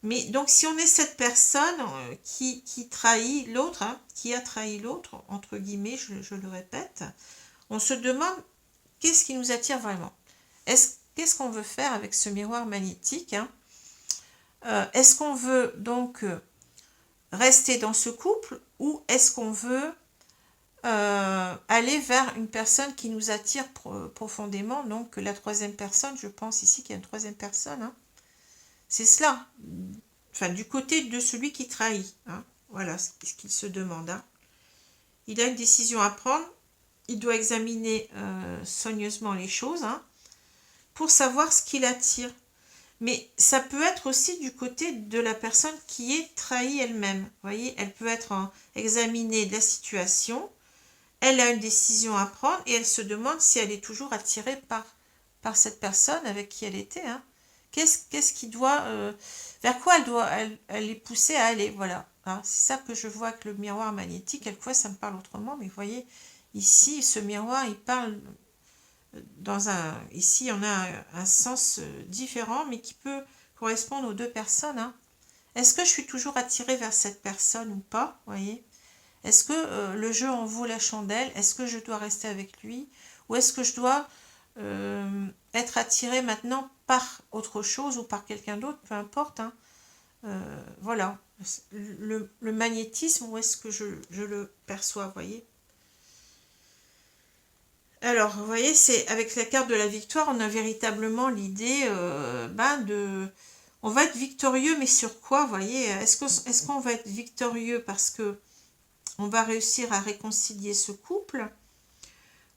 Mais donc si on est cette personne qui trahit l'autre, hein, qui a trahi l'autre, entre guillemets, je le répète, on se demande qu'est-ce qui nous attire vraiment. Qu'est-ce qu'on veut faire avec ce miroir magnétique, hein. Est-ce qu'on veut donc rester dans ce couple, ou est-ce qu'on veut aller vers une personne qui nous attire profondément, donc la troisième personne, je pense ici qu'il y a une troisième personne, hein. C'est cela, enfin du côté de celui qui trahit, hein. Voilà ce qu'il se demande, hein. Il a une décision à prendre, il doit examiner soigneusement les choses, hein, pour savoir ce qui l'attire. Mais ça peut être aussi du côté de la personne qui est trahie elle-même. Vous voyez, elle peut être examiner la situation, elle a une décision à prendre et elle se demande si elle est toujours attirée par cette personne avec qui elle était, hein, Qu'est-ce qui doit... vers quoi elle est poussée à aller, voilà. Hein, c'est ça que je vois avec le miroir magnétique. Quelquefois, ça me parle autrement, mais vous voyez, ici, ce miroir, il parle dans un... Ici, on a un sens différent, mais qui peut correspondre aux deux personnes. Hein. Est-ce que je suis toujours attirée vers cette personne ou pas, vous voyez? Est-ce que le jeu en vaut la chandelle? Est-ce que je dois rester avec lui? Ou est-ce que je dois être attirée maintenant par autre chose ou par quelqu'un d'autre? Peu importe. Hein. Voilà. Le magnétisme, où est-ce que je le perçois, vous voyez? Alors, vous voyez, c'est avec la carte de la victoire, on a véritablement l'idée de... On va être victorieux, mais sur quoi, vous voyez? Est-ce qu'on va être victorieux parce que on va réussir à réconcilier ce couple?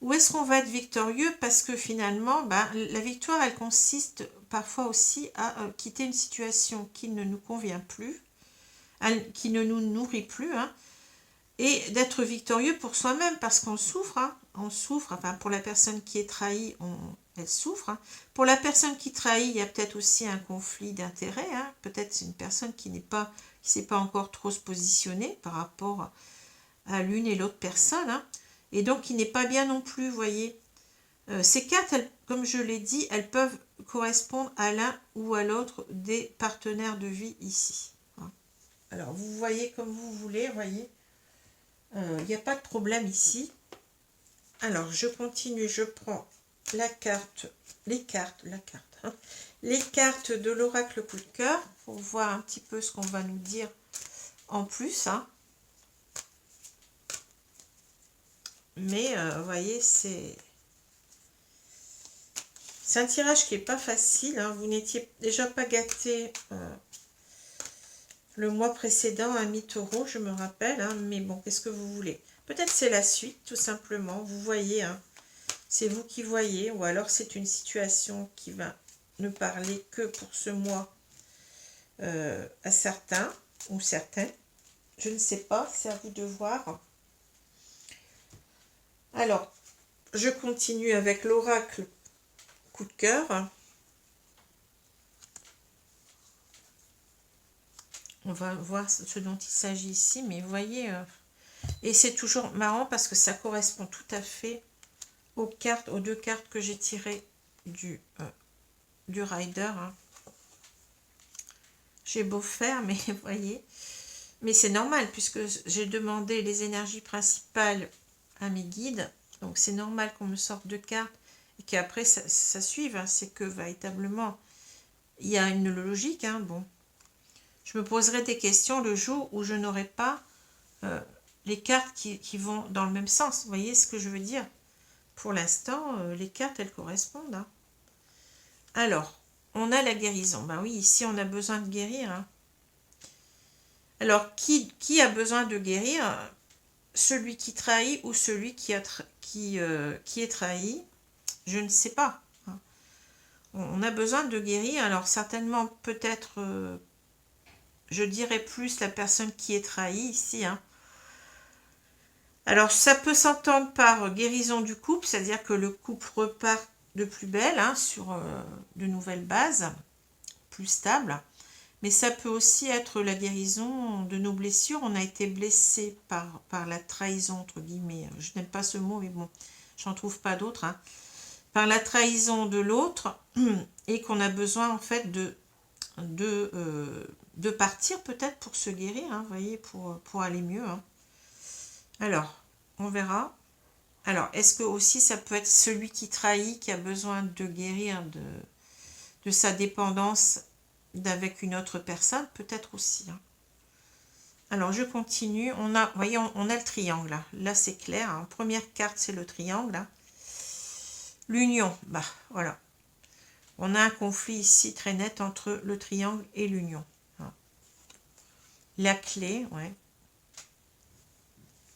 Ou est-ce qu'on va être victorieux parce que finalement, la victoire, elle consiste parfois aussi à quitter une situation qui ne nous convient plus, qui ne nous nourrit plus, hein, et d'être victorieux pour soi-même parce qu'on souffre, hein, on souffre, enfin pour la personne qui est trahie, elle souffre. Hein. Pour la personne qui trahit, il y a peut-être aussi un conflit d'intérêts, hein, peut-être c'est une personne qui ne sait pas encore trop se positionner par rapport à l'une et l'autre personne, hein, et donc qui n'est pas bien non plus, vous voyez. Ces cartes, comme je l'ai dit, elles peuvent correspondre à l'un ou à l'autre des partenaires de vie ici. Hein. Alors, vous voyez comme vous voulez, vous voyez. Il n'y a pas de problème ici. Alors, je continue, je prends la carte, hein, les cartes de l'oracle coup de cœur pour voir un petit peu ce qu'on va nous dire en plus. Hein. Mais, vous voyez, c'est un tirage qui n'est pas facile. Hein. Vous n'étiez déjà pas gâté le mois précédent à mi-taureau, je me rappelle. Hein. Mais bon, qu'est-ce que vous voulez? Peut-être c'est la suite, tout simplement. Vous voyez, hein. C'est vous qui voyez. Ou alors c'est une situation qui va ne parler que pour ce mois à certains ou certaines. Je ne sais pas, c'est à vous de voir. Alors, je continue avec l'oracle coup de cœur. On va voir ce dont il s'agit ici, mais vous voyez, et c'est toujours marrant parce que ça correspond tout à fait aux deux cartes que j'ai tirées du rider. Hein. J'ai beau faire, mais vous voyez, mais c'est normal puisque j'ai demandé les énergies principales à mes guides, donc c'est normal qu'on me sorte deux cartes et qu'après ça suive. Hein. C'est que véritablement, il y a une logique. Hein. Bon. Je me poserai des questions le jour où je n'aurai pas les cartes qui vont dans le même sens. Vous voyez ce que je veux dire? Pour l'instant, les cartes, elles correspondent. Hein. Alors, on a la guérison. Ben oui, ici, on a besoin de guérir. Hein. Alors, qui a besoin de guérir? Celui qui trahit ou celui qui est trahi? Je ne sais pas. Hein. On a besoin de guérir. Alors, certainement, peut-être... je dirais plus la personne qui est trahie ici. Hein. Alors, ça peut s'entendre par guérison du couple, c'est-à-dire que le couple repart de plus belle, hein, sur de nouvelles bases, plus stables. Mais ça peut aussi être la guérison de nos blessures. On a été blessé par la trahison, entre guillemets. Je n'aime pas ce mot, mais bon, j'en trouve pas d'autre. Hein. Par la trahison de l'autre, et qu'on a besoin, en fait, de partir peut-être pour se guérir, hein, vous voyez, pour aller mieux. Hein. Alors, on verra. Alors, est-ce que aussi ça peut être celui qui trahit, qui a besoin de guérir de sa dépendance d'avec une autre personne? Peut-être aussi. Hein. Alors, je continue. On a, voyez, on a le triangle. Là, là c'est clair. Hein. Première carte, c'est le triangle. Hein. L'union. Bah, voilà. On a un conflit ici très net entre le triangle et l'union. Hein. La clé, ouais.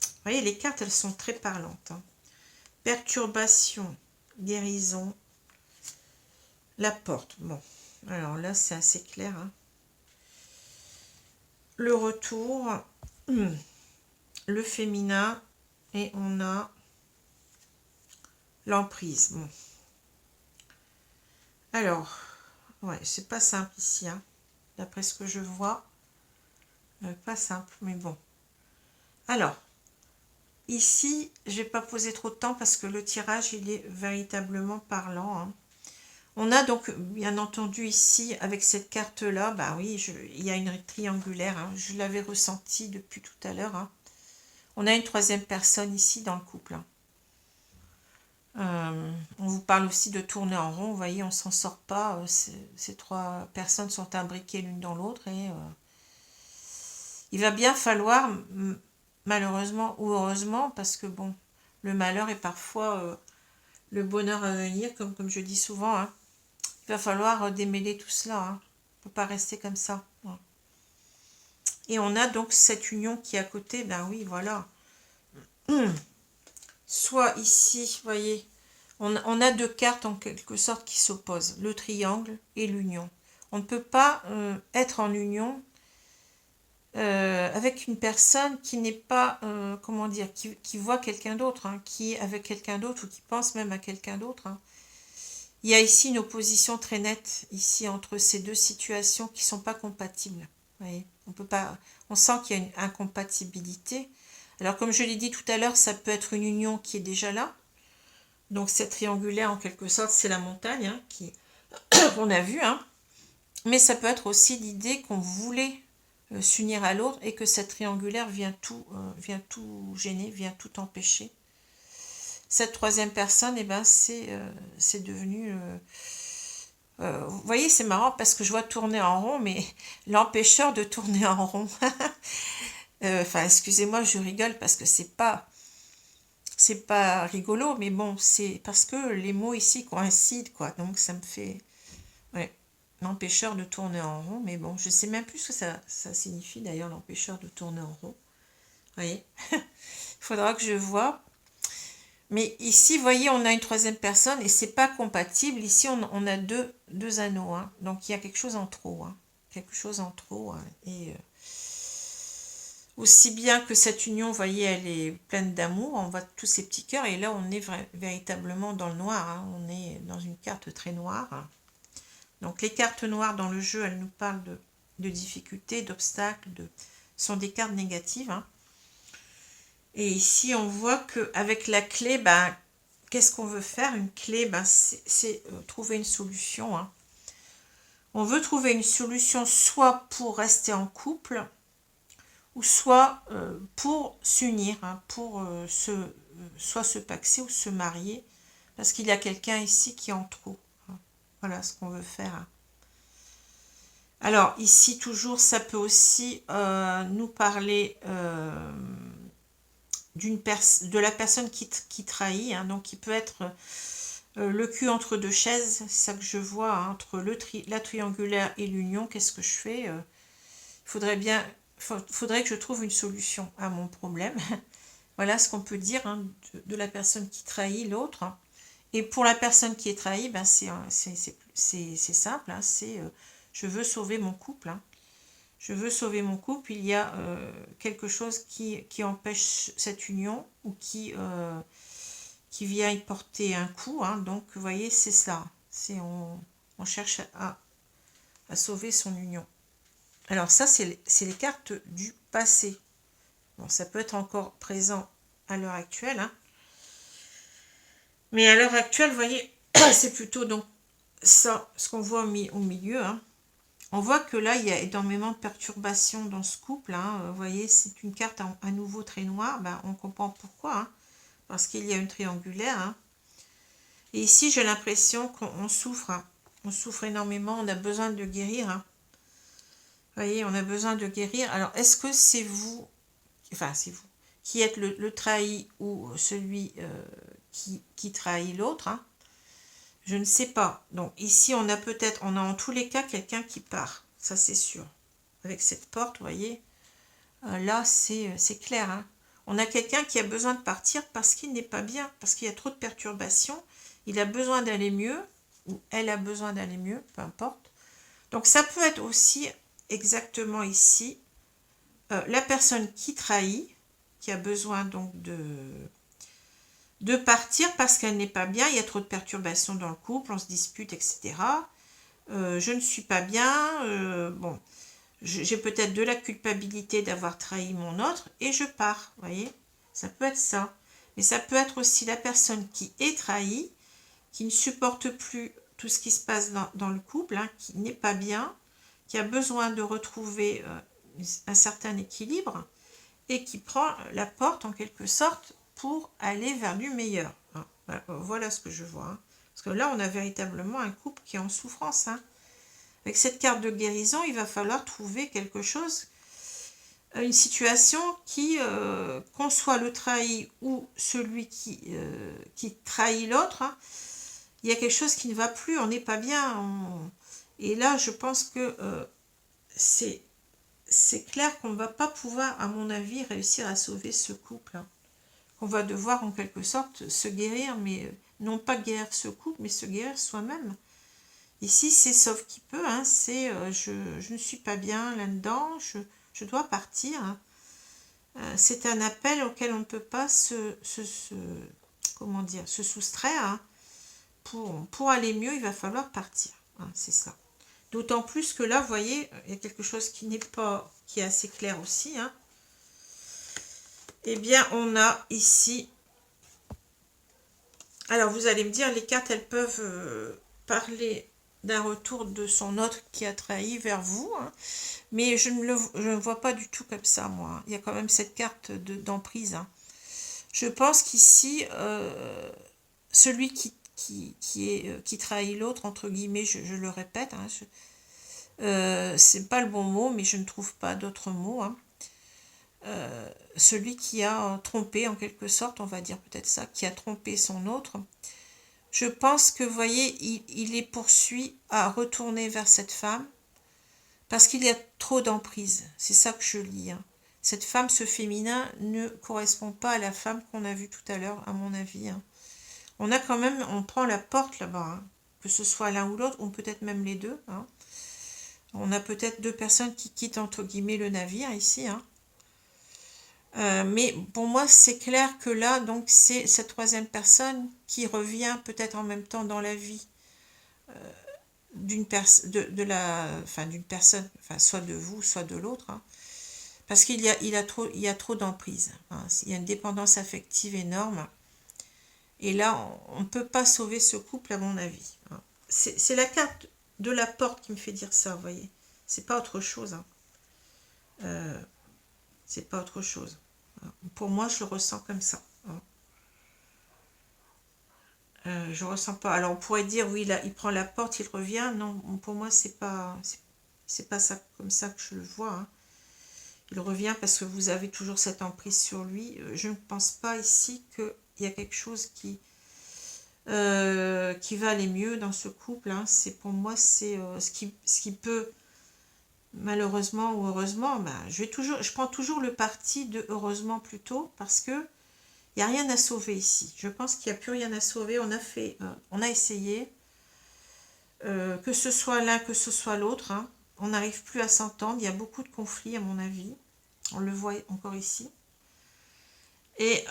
Vous voyez, les cartes, elles sont très parlantes. Hein. Perturbation, guérison, la porte. Bon, alors là, c'est assez clair. Hein. Le retour, le féminin, et on a l'emprise. Bon. Alors, Ouais, c'est pas simple ici, hein. D'après ce que je vois. Pas simple, mais bon. Alors, ici, je vais pas poser trop de temps parce que le tirage, il est véritablement parlant, hein. On a donc, bien entendu, ici, avec cette carte-là, bah oui, il y a une triangulaire, hein. Je l'avais ressenti depuis tout à l'heure, hein. On a une troisième personne ici dans le couple, hein. On vous parle aussi de tourner en rond, vous voyez, on s'en sort pas. Ces trois personnes sont imbriquées l'une dans l'autre et il va bien falloir, malheureusement ou heureusement, parce que bon, le malheur est parfois le bonheur à venir, comme je dis souvent, hein. Il va falloir démêler tout cela, hein. On ne peut pas rester comme ça, hein. Et on a donc cette union qui est à côté, ben oui, voilà. Soit ici, vous voyez, on a deux cartes en quelque sorte qui s'opposent, le triangle et l'union. On ne peut pas être en union avec une personne qui n'est pas, comment dire, qui voit quelqu'un d'autre, hein, qui est avec quelqu'un d'autre ou qui pense même à quelqu'un d'autre, hein. Il y a ici une opposition très nette ici entre ces deux situations qui ne sont pas compatibles. Vous voyez, on peut pas, on sent qu'il y a une incompatibilité. Alors comme je l'ai dit tout à l'heure, ça peut être une union qui est déjà là. Donc cette triangulaire en quelque sorte, c'est la montagne, hein, qu'on a vue, hein. Mais ça peut être aussi l'idée qu'on voulait s'unir à l'autre et que cette triangulaire vient tout gêner, vient tout empêcher. Cette troisième personne, eh ben, c'est devenu... vous voyez, c'est marrant parce que je vois tourner en rond, mais l'empêcheur de tourner en rond. Enfin, excusez-moi, je rigole parce que c'est pas rigolo, mais bon, c'est parce que les mots ici coïncident, quoi. Donc ça me fait... Ouais, l'empêcheur de tourner en rond, mais bon, je sais même plus ce que ça signifie d'ailleurs, l'empêcheur de tourner en rond. Vous voyez, il faudra que je vois. Mais ici, vous voyez, on a une troisième personne et c'est pas compatible. Ici, on a deux anneaux, hein. Donc il y a quelque chose en trop, hein. Quelque chose en trop, hein. Et aussi bien que cette union, vous voyez, elle est pleine d'amour, on voit tous ces petits cœurs, et là, on est véritablement dans le noir, hein. On est dans une carte très noire. Donc les cartes noires dans le jeu, elles nous parlent de difficultés, d'obstacles, sont des cartes négatives, hein. Et ici, on voit qu'avec la clé, ben, qu'est-ce qu'on veut faire? Une clé, ben, c'est trouver une solution, hein. On veut trouver une solution soit pour rester en couple, ou soit pour s'unir, hein, pour soit se paxer ou se marier, parce qu'il y a quelqu'un ici qui est en trop, hein. Voilà ce qu'on veut faire, hein. Alors ici toujours ça peut aussi nous parler de la personne qui trahit, hein, donc qui peut être le cul entre deux chaises, c'est ça que je vois, hein, entre la triangulaire et l'union. Qu'est-ce que je fais? Il faudrait que je trouve une solution à mon problème. Voilà ce qu'on peut dire, hein, de la personne qui trahit l'autre, hein. Et pour la personne qui est trahie, ben c'est simple, hein, c'est je veux sauver mon couple, hein. Je veux sauver mon couple. Il y a quelque chose qui empêche cette union ou qui vient y porter un coup, hein. Donc vous voyez, c'est ça. On cherche à sauver son union. Alors ça, c'est les cartes du passé. Bon, ça peut être encore présent à l'heure actuelle, hein. Mais à l'heure actuelle, vous voyez, c'est plutôt donc ça, ce qu'on voit au milieu, hein. On voit que là, il y a énormément de perturbations dans ce couple, hein. Vous voyez, c'est une carte à nouveau très noire. Ben, on comprend pourquoi, hein. Parce qu'il y a une triangulaire, hein. Et ici, j'ai l'impression qu'on souffre, hein. On souffre énormément, on a besoin de guérir, hein. Vous voyez, on a besoin de guérir. Alors, est-ce que c'est vous, enfin, c'est vous, qui êtes le trahi ou celui qui trahit l'autre, hein? Je ne sais pas. Donc ici, on a en tous les cas quelqu'un qui part. Ça, c'est sûr. Avec cette porte, vous voyez, là, c'est clair, hein. On a quelqu'un qui a besoin de partir parce qu'il n'est pas bien, parce qu'il y a trop de perturbations. Il a besoin d'aller mieux, ou elle a besoin d'aller mieux, peu importe. Donc ça peut être aussi exactement ici la personne qui trahit, qui a besoin donc de partir parce qu'elle n'est pas bien, il y a trop de perturbations dans le couple, on se dispute, etc. je ne suis pas bien, bon, j'ai peut-être de la culpabilité d'avoir trahi mon autre et je pars, vous voyez, ça peut être ça. Mais ça peut être aussi la personne qui est trahie, qui ne supporte plus tout ce qui se passe dans le couple, hein, qui n'est pas bien, qui a besoin de retrouver un certain équilibre et qui prend la porte en quelque sorte pour aller vers du meilleur. Hein. Voilà ce que je vois. Hein. Parce que là, on a véritablement un couple qui est en souffrance. Hein. Avec cette carte de guérison, il va falloir trouver quelque chose, une situation qui, qu'on soit le trahi ou celui qui trahit l'autre, hein, il y a quelque chose qui ne va plus, on n'est pas bien. Et là, je pense que c'est clair qu'on ne va pas pouvoir, à mon avis, réussir à sauver ce couple. Hein. On va devoir, en quelque sorte, se guérir, mais non pas guérir ce couple, mais se guérir soi-même. Ici, c'est sauf qui peut, hein, c'est je ne suis pas bien là-dedans, je dois partir. Hein. C'est un appel auquel on ne peut pas comment dire, se soustraire. Hein. Pour aller mieux, il va falloir partir. Hein, c'est ça. D'autant plus que là, vous voyez, il y a quelque chose qui n'est pas, qui est assez clair aussi. Hein. Eh bien, on a ici... Alors, vous allez me dire, les cartes, elles peuvent parler d'un retour de son autre qui a trahi vers vous. Hein. Mais je ne vois pas du tout comme ça, moi. Il y a quand même cette carte d'emprise. Hein. Je pense qu'ici, celui qui trahit l'autre, entre guillemets, je le répète, hein, c'est pas le bon mot, mais je ne trouve pas d'autre mot. Hein. Celui qui a trompé, en quelque sorte, on va dire peut-être ça, qui a trompé son autre, je pense que, vous voyez, il les poursuit à retourner vers cette femme, parce qu'il y a trop d'emprise. C'est ça que je lis. Hein. Cette femme, ce féminin, ne correspond pas à la femme qu'on a vue tout à l'heure, à mon avis. Hein. On a quand même, on prend la porte là-bas, hein. Que ce soit l'un ou l'autre, ou peut-être même les deux. Hein. On a peut-être deux personnes qui quittent, entre guillemets, le navire ici. Hein. Mais pour moi, c'est clair que là, donc, c'est cette troisième personne qui revient peut-être en même temps dans la vie d'une personne, d'une personne, enfin, soit de vous, soit de l'autre, hein, parce qu'il y a trop d'emprise. Hein, il y a une dépendance affective énorme. Et là, on ne peut pas sauver ce couple, à mon avis. Hein. C'est la carte de la porte qui me fait dire ça, vous voyez. C'est pas autre chose. Hein. C'est pas autre chose. Pour moi, je le ressens comme ça. Je ressens pas. Alors, on pourrait dire, oui, là, il prend la porte, il revient. Non, pour moi, c'est pas ça comme ça que je le vois. Hein. Il revient parce que vous avez toujours cette emprise sur lui. Je ne pense pas ici qu'il y a quelque chose qui va aller mieux dans ce couple. Hein. C'est pour moi, c'est ce qui peut... Malheureusement ou heureusement, ben, je prends toujours le parti de heureusement plutôt, parce que il n'y a rien à sauver ici. Je pense qu'il n'y a plus rien à sauver. On a essayé, que ce soit l'un, que ce soit l'autre. Hein. On n'arrive plus à s'entendre. Il y a beaucoup de conflits, à mon avis. On le voit encore ici. Et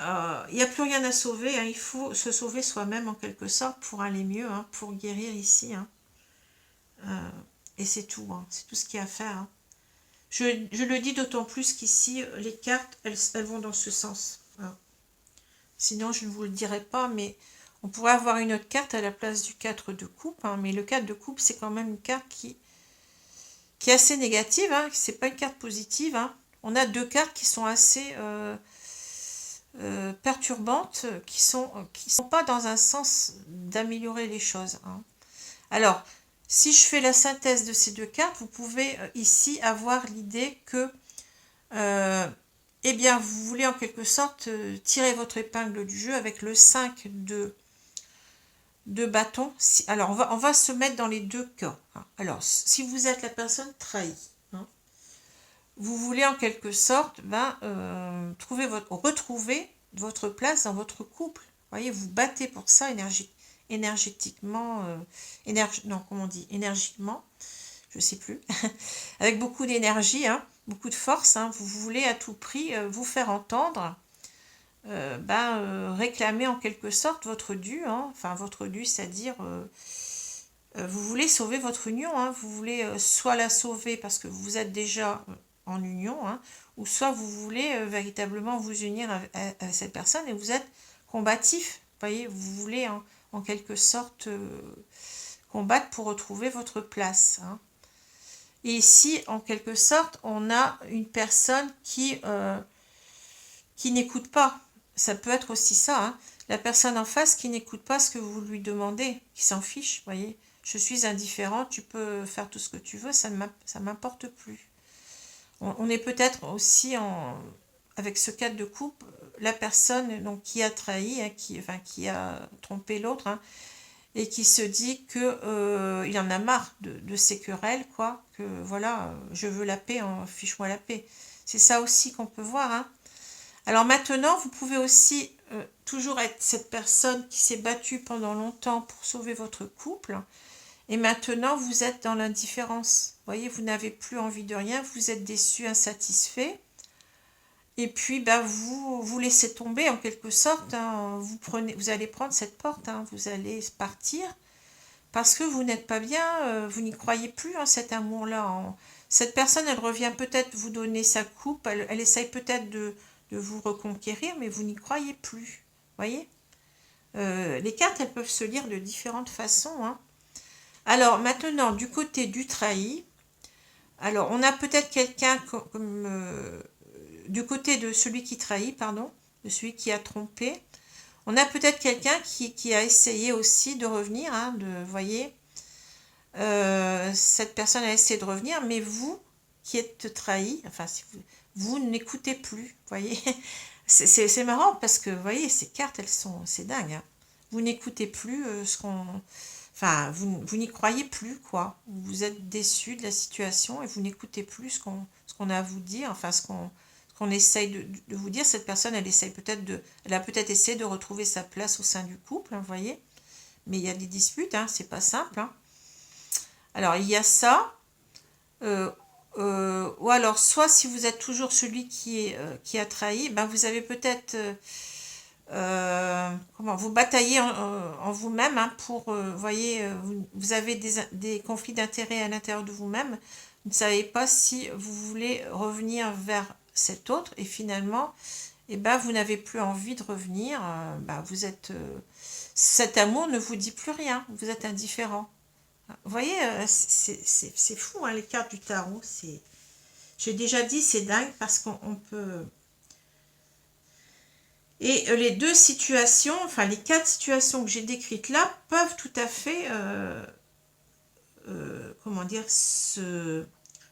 il n'y a plus rien à sauver. Hein. Il faut se sauver soi-même, en quelque sorte, pour aller mieux, hein, pour guérir ici. Hein. Et c'est tout. Hein. C'est tout ce qu'il y a à faire. Hein. Je le dis d'autant plus qu'ici, les cartes, elles vont dans ce sens. Hein. Sinon, je ne vous le dirai pas, mais on pourrait avoir une autre carte à la place du 4 de coupe. Hein, mais le 4 de coupe, c'est quand même une carte qui est assez négative. Hein, c'est pas une carte positive. Hein. On a deux cartes qui sont assez perturbantes, qui sont pas dans un sens d'améliorer les choses. Hein. Alors, si je fais la synthèse de ces deux cartes, vous pouvez ici avoir l'idée que eh bien, vous voulez en quelque sorte tirer votre épingle du jeu avec le 5 de bâton. Alors, on va se mettre dans les deux cas. Hein. Alors, si vous êtes la personne trahie, hein, vous voulez en quelque sorte retrouver votre place dans votre couple. Vous voyez, vous battez pour ça énergétiquement, énergiquement, je ne sais plus, avec beaucoup d'énergie, hein, beaucoup de force. Hein, vous voulez à tout prix vous faire entendre, réclamer en quelque sorte votre dû, hein, enfin votre dû, c'est-à-dire vous voulez sauver votre union, hein, vous voulez soit la sauver parce que vous êtes déjà en union, hein, ou soit vous voulez véritablement vous unir à cette personne et vous êtes combatif. Vous voyez, vous voulez en quelque sorte combattre pour retrouver votre place. Hein. Et ici, en quelque sorte, on a une personne qui n'écoute pas. Ça peut être aussi ça, hein. La personne en face qui n'écoute pas ce que vous lui demandez, qui s'en fiche, vous voyez. Je suis indifférent, tu peux faire tout ce que tu veux, ça ne m'importe plus. On est peut-être aussi avec ce cadre de couple, la personne donc, qui a trahi, hein, qui a trompé l'autre, hein, et qui se dit que il en a marre de ces querelles, quoi, que voilà, je veux la paix, fiche-moi la paix. C'est ça aussi qu'on peut voir, hein. Alors maintenant, vous pouvez aussi toujours être cette personne qui s'est battue pendant longtemps pour sauver votre couple. Et maintenant, vous êtes dans l'indifférence. Vous voyez, vous n'avez plus envie de rien, vous êtes déçu, insatisfait. Et puis, bah, vous laissez tomber en quelque sorte. Hein. Vous allez prendre cette porte, hein, vous allez partir parce que vous n'êtes pas bien, vous n'y croyez plus en cet amour-là. Cette personne, elle revient peut-être vous donner sa coupe, elle essaye peut-être de vous reconquérir, mais vous n'y croyez plus. Voyez, les cartes, elles peuvent se lire de différentes façons. Hein. Alors, maintenant, du côté du trahi, alors, on a peut-être quelqu'un comme du côté de celui qui trahit, pardon, de celui qui a trompé. On a peut-être quelqu'un qui a essayé aussi de revenir, hein, vous voyez, cette personne a essayé de revenir, mais vous qui êtes trahi, enfin, si vous n'écoutez plus, vous voyez. C'est marrant parce que, vous voyez, ces cartes, c'est dingue. Hein. Vous n'écoutez plus enfin, vous n'y croyez plus, quoi. Vous êtes déçu de la situation et vous n'écoutez plus ce qu'on a à vous dire, enfin, ce qu'on essaye de vous dire. Cette personne, elle a peut-être essayé de retrouver sa place au sein du couple, hein, vous voyez. Mais il y a des disputes, hein, c'est pas simple. Hein. Alors, il y a ça. Ou alors, soit si vous êtes toujours celui qui a trahi, ben vous avez peut-être... comment vous bataillez en vous-même hein, pour, voyez, vous avez des conflits d'intérêts à l'intérieur de vous-même. Vous ne savez pas si vous voulez revenir vers cet autre et finalement, eh ben, vous n'avez plus envie de revenir. Ben, cet amour ne vous dit plus rien. Vous êtes indifférent. Vous voyez, c'est fou, hein, les cartes du tarot. J'ai déjà dit, c'est dingue parce qu'on peut... Et les deux situations, enfin les quatre situations que j'ai décrites là, peuvent tout à fait, comment dire,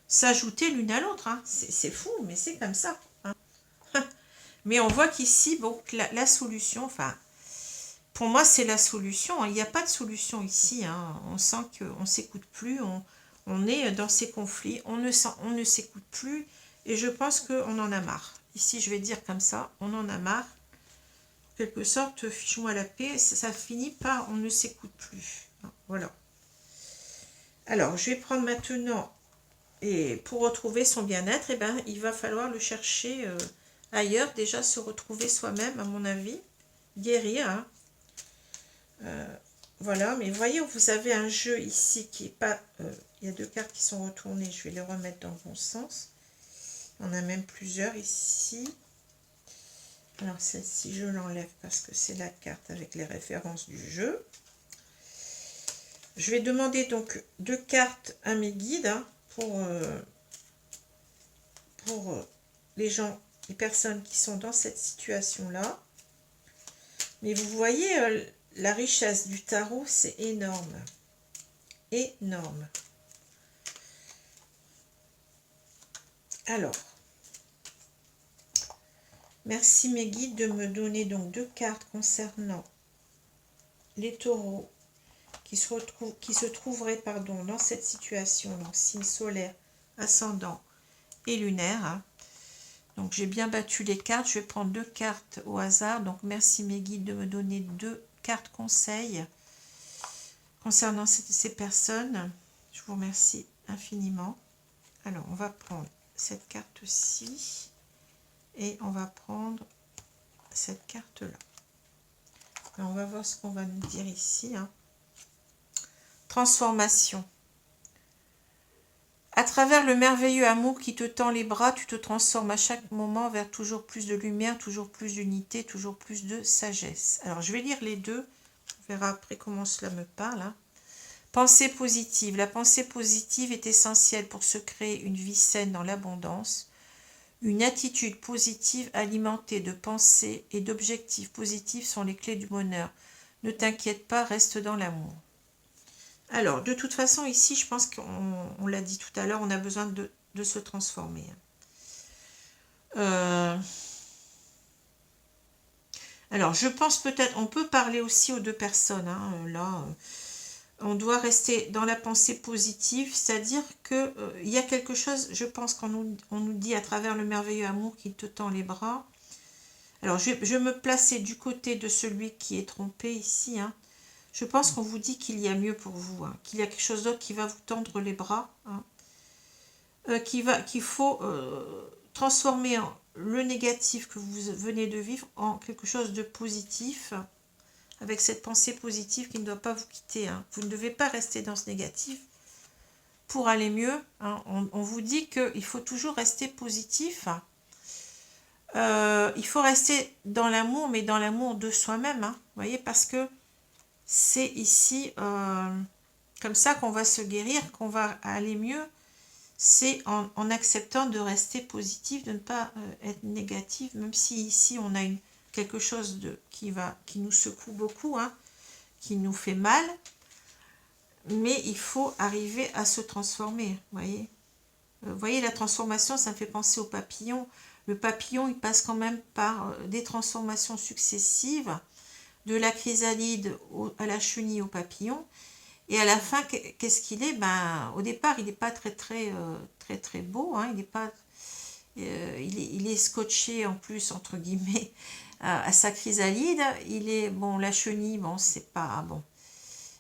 s'ajouter l'une à l'autre. Hein. C'est fou, mais c'est comme ça. Hein. Mais on voit qu'ici, bon, la solution, enfin, pour moi c'est la solution. Hein. Il n'y a pas de solution ici. Hein. On sent qu'on ne s'écoute plus, on est dans ces conflits, on ne s'écoute plus. Et je pense qu'on en a marre. Ici, je vais dire comme ça, on en a marre. Quelque sorte, fiche-moi la paix, ça finit par on ne s'écoute plus. Voilà. Alors, je vais prendre maintenant, et pour retrouver son bien-être, eh ben, il va falloir le chercher ailleurs, déjà se retrouver soi-même, à mon avis, guérir. Hein. Voilà, mais voyez, vous avez un jeu ici qui est pas... il y a deux cartes qui sont retournées, je vais les remettre dans le bon sens. On a même plusieurs ici. Alors celle-ci, je l'enlève parce que c'est la carte avec les références du jeu. Je vais demander donc deux cartes à mes guides hein, pour les personnes qui sont dans cette situation-là. Mais vous voyez, la richesse du tarot, c'est énorme. Énorme. Alors, merci mes guides de me donner donc deux cartes concernant les taureaux qui se trouveraient dans cette situation, donc signe solaire, ascendant et lunaire. Hein. Donc j'ai bien battu les cartes, je vais prendre deux cartes au hasard. Donc merci mes guides de me donner deux cartes conseils concernant ces personnes. Je vous remercie infiniment. Alors on va prendre cette carte-ci et on va prendre cette carte-là. On va voir ce qu'on va nous dire ici. Hein. Transformation. À travers le merveilleux amour qui te tend les bras, tu te transformes à chaque moment vers toujours plus de lumière, toujours plus d'unité, toujours plus de sagesse. Alors, je vais lire les deux. On verra après comment cela me parle. Hein. Pensée positive. La pensée positive est essentielle pour se créer une vie saine dans l'abondance. Une attitude positive alimentée de pensées et d'objectifs positifs sont les clés du bonheur. Ne t'inquiète pas, reste dans l'amour. Alors, de toute façon, ici, je pense qu'on l'a dit tout à l'heure, on a besoin de se transformer. Alors, je pense peut-être, on peut parler aussi aux deux personnes. Hein, là, on doit rester dans la pensée positive, c'est-à-dire qu'il y a quelque chose, je pense qu'on nous dit à travers le merveilleux amour qui te tend les bras. Alors, je vais me placer du côté de celui qui est trompé ici, hein. Je pense qu'on vous dit qu'il y a mieux pour vous, hein, qu'il y a quelque chose d'autre qui va vous tendre les bras, hein, qu'il faut transformer le négatif que vous venez de vivre en quelque chose de positif, avec cette pensée positive qui ne doit pas vous quitter. Hein. Vous ne devez pas rester dans ce négatif pour aller mieux. Hein. On vous dit qu'il faut toujours rester positif. Il faut rester dans l'amour, mais dans l'amour de soi-même, hein, vous voyez, parce que c'est ici comme ça qu'on va se guérir, qu'on va aller mieux. C'est en acceptant de rester positif, de ne pas être négatif, même si ici on a quelque chose qui nous secoue beaucoup, hein, qui nous fait mal. Mais il faut arriver à se transformer, vous voyez, la transformation, ça me fait penser au papillon. Le papillon, il passe quand même par des transformations successives, de la chrysalide à la chenille au papillon. Et à la fin, qu'est-ce qu'il est? Ben, au départ, il n'est pas très beau. Hein, il n'est pas, il est scotché en plus, entre guillemets, à sa chrysalide. Il est, bon, la chenille, bon, c'est pas bon.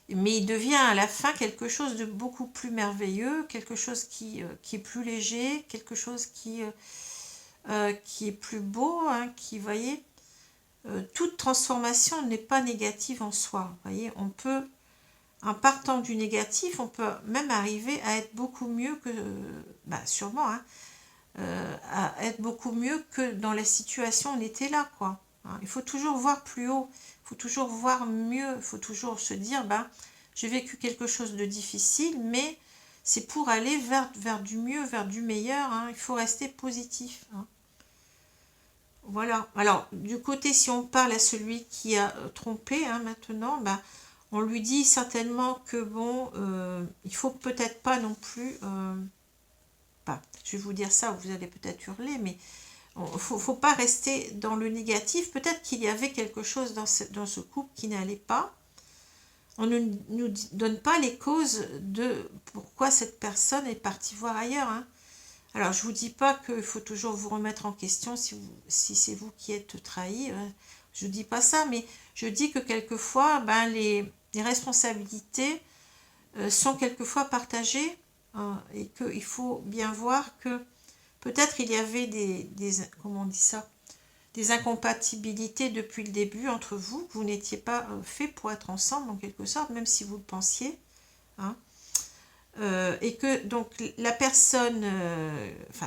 Mais il devient à la fin quelque chose de beaucoup plus merveilleux, quelque chose qui est plus léger, quelque chose qui est plus beau, hein, vous voyez, toute transformation n'est pas négative en soi. Vous voyez, on peut, en partant du négatif, on peut même arriver à être beaucoup mieux que, sûrement, hein, à être beaucoup mieux que dans la situation où on était là, quoi. Hein, il faut toujours voir plus haut, il faut toujours voir mieux, il faut toujours se dire, j'ai vécu quelque chose de difficile, mais c'est pour aller vers du mieux, vers du meilleur. Hein, il faut rester positif. Hein. Voilà. Alors, du côté, si on parle à celui qui a trompé, hein, maintenant, on lui dit certainement que, bon, il faut peut-être pas non plus... je vais vous dire ça, vous allez peut-être hurler, mais il ne faut pas rester dans le négatif. Peut-être qu'il y avait quelque chose dans ce couple qui n'allait pas. On ne nous donne pas les causes de pourquoi cette personne est partie voir ailleurs. Hein. Alors, je ne vous dis pas qu'il faut toujours vous remettre en question si c'est vous qui êtes trahi. Je ne dis pas ça, mais je dis que quelquefois, les responsabilités sont quelquefois partagées, hein, et qu'il faut bien voir que peut-être il y avait comment on dit ça, des incompatibilités depuis le début entre vous. Vous n'étiez pas fait pour être ensemble en quelque sorte, même si vous le pensiez. Hein. Et que donc la personne,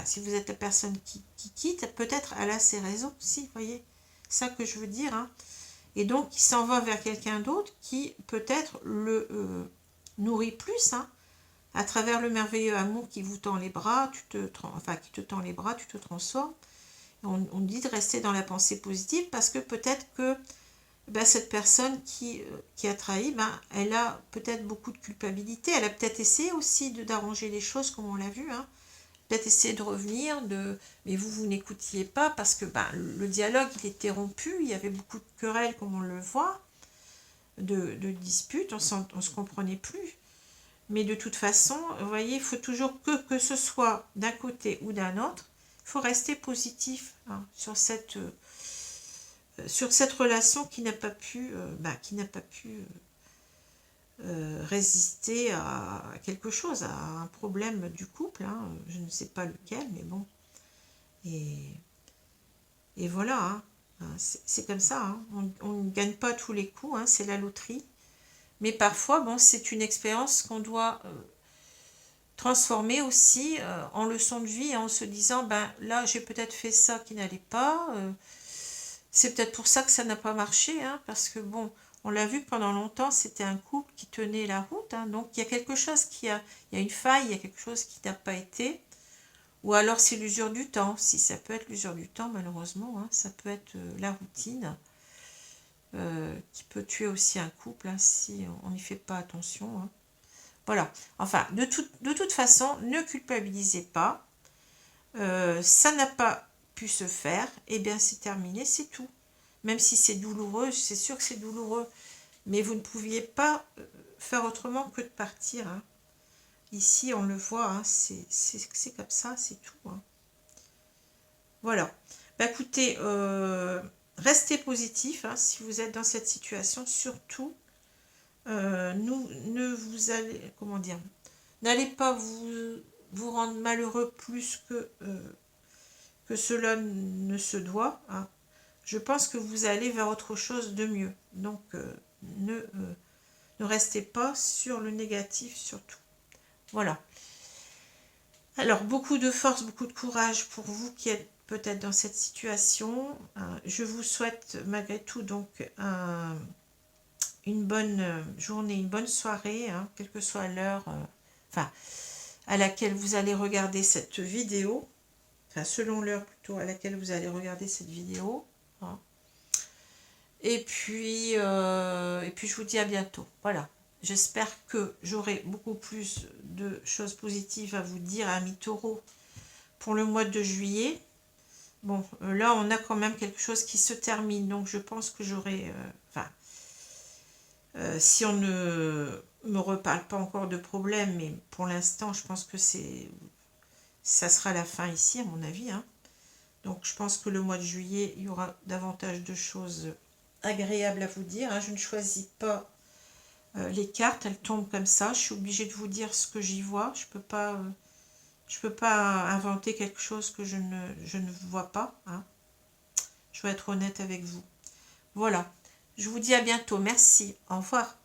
si vous êtes la personne qui quitte, peut-être elle a ses raisons aussi, vous voyez, ça que je veux dire. Hein. Et donc il s'en va vers quelqu'un d'autre qui peut-être le nourrit plus, hein, à travers le merveilleux amour qui vous tend les bras, qui te tend les bras, tu te transformes. On dit de rester dans la pensée positive parce que peut-être que cette personne qui a trahi, elle a peut-être beaucoup de culpabilité. Elle a peut-être essayé aussi d'arranger les choses comme on l'a vu. Hein. Peut-être essayé de revenir, mais vous n'écoutiez pas parce que le dialogue il était rompu. Il y avait beaucoup de querelles comme on le voit, de disputes, on se comprenait plus. Mais de toute façon, vous voyez, il faut toujours que ce soit d'un côté ou d'un autre, il faut rester positif, hein, sur cette relation qui n'a pas pu, résister à quelque chose, à un problème du couple. Hein, je ne sais pas lequel, mais bon. Et voilà, hein, c'est comme ça. Hein, on ne gagne pas tous les coups, hein, c'est la loterie. Mais parfois, bon, c'est une expérience qu'on doit transformer aussi en leçon de vie, en se disant, ben là, j'ai peut-être fait ça qui n'allait pas. C'est peut-être pour ça que ça n'a pas marché, hein, parce que bon, on l'a vu pendant longtemps, c'était un couple qui tenait la route, hein, donc il y a quelque chose il y a une faille, il y a quelque chose qui n'a pas été. Ou alors c'est l'usure du temps. Si ça peut être l'usure du temps, malheureusement, hein, ça peut être la routine qui peut tuer aussi un couple hein, si on n'y fait pas attention. Hein. Voilà. Enfin, de toute façon, ne culpabilisez pas. Ça n'a pas pu se faire. Eh bien, c'est terminé, c'est tout. Même si c'est douloureux, c'est sûr que c'est douloureux. Mais vous ne pouviez pas faire autrement que de partir. Hein. Ici, on le voit, hein, c'est comme ça, c'est tout. Hein. Voilà. Bah, écoutez, restez positif hein, si vous êtes dans cette situation. Surtout, ne vous allez, comment dire, n'allez pas vous rendre malheureux plus que cela ne se doit. Hein. Je pense que vous allez vers autre chose de mieux. Donc, ne restez pas sur le négatif surtout. Voilà. Alors, beaucoup de force, beaucoup de courage pour vous qui êtes peut-être dans cette situation. Je vous souhaite malgré tout donc une bonne journée, une bonne soirée, hein, quelle que soit l'heure enfin, à laquelle vous allez regarder cette vidéo. Enfin, selon l'heure plutôt à laquelle vous allez regarder cette vidéo. Hein. Et puis, je vous dis à bientôt. Voilà. J'espère que j'aurai beaucoup plus de choses positives à vous dire, amis taureaux, pour le mois de juillet. Bon, là, on a quand même quelque chose qui se termine. Donc, je pense que j'aurai... si on ne me reparle pas encore de problème, mais pour l'instant, je pense que ça sera la fin ici, à mon avis. Hein. Donc, je pense que le mois de juillet, il y aura davantage de choses agréables à vous dire. Hein. Je ne choisis pas les cartes, elles tombent comme ça. Je suis obligée de vous dire ce que j'y vois. Je peux pas inventer quelque chose que je ne vois pas. Hein. Je vais être honnête avec vous. Voilà. Je vous dis à bientôt. Merci. Au revoir.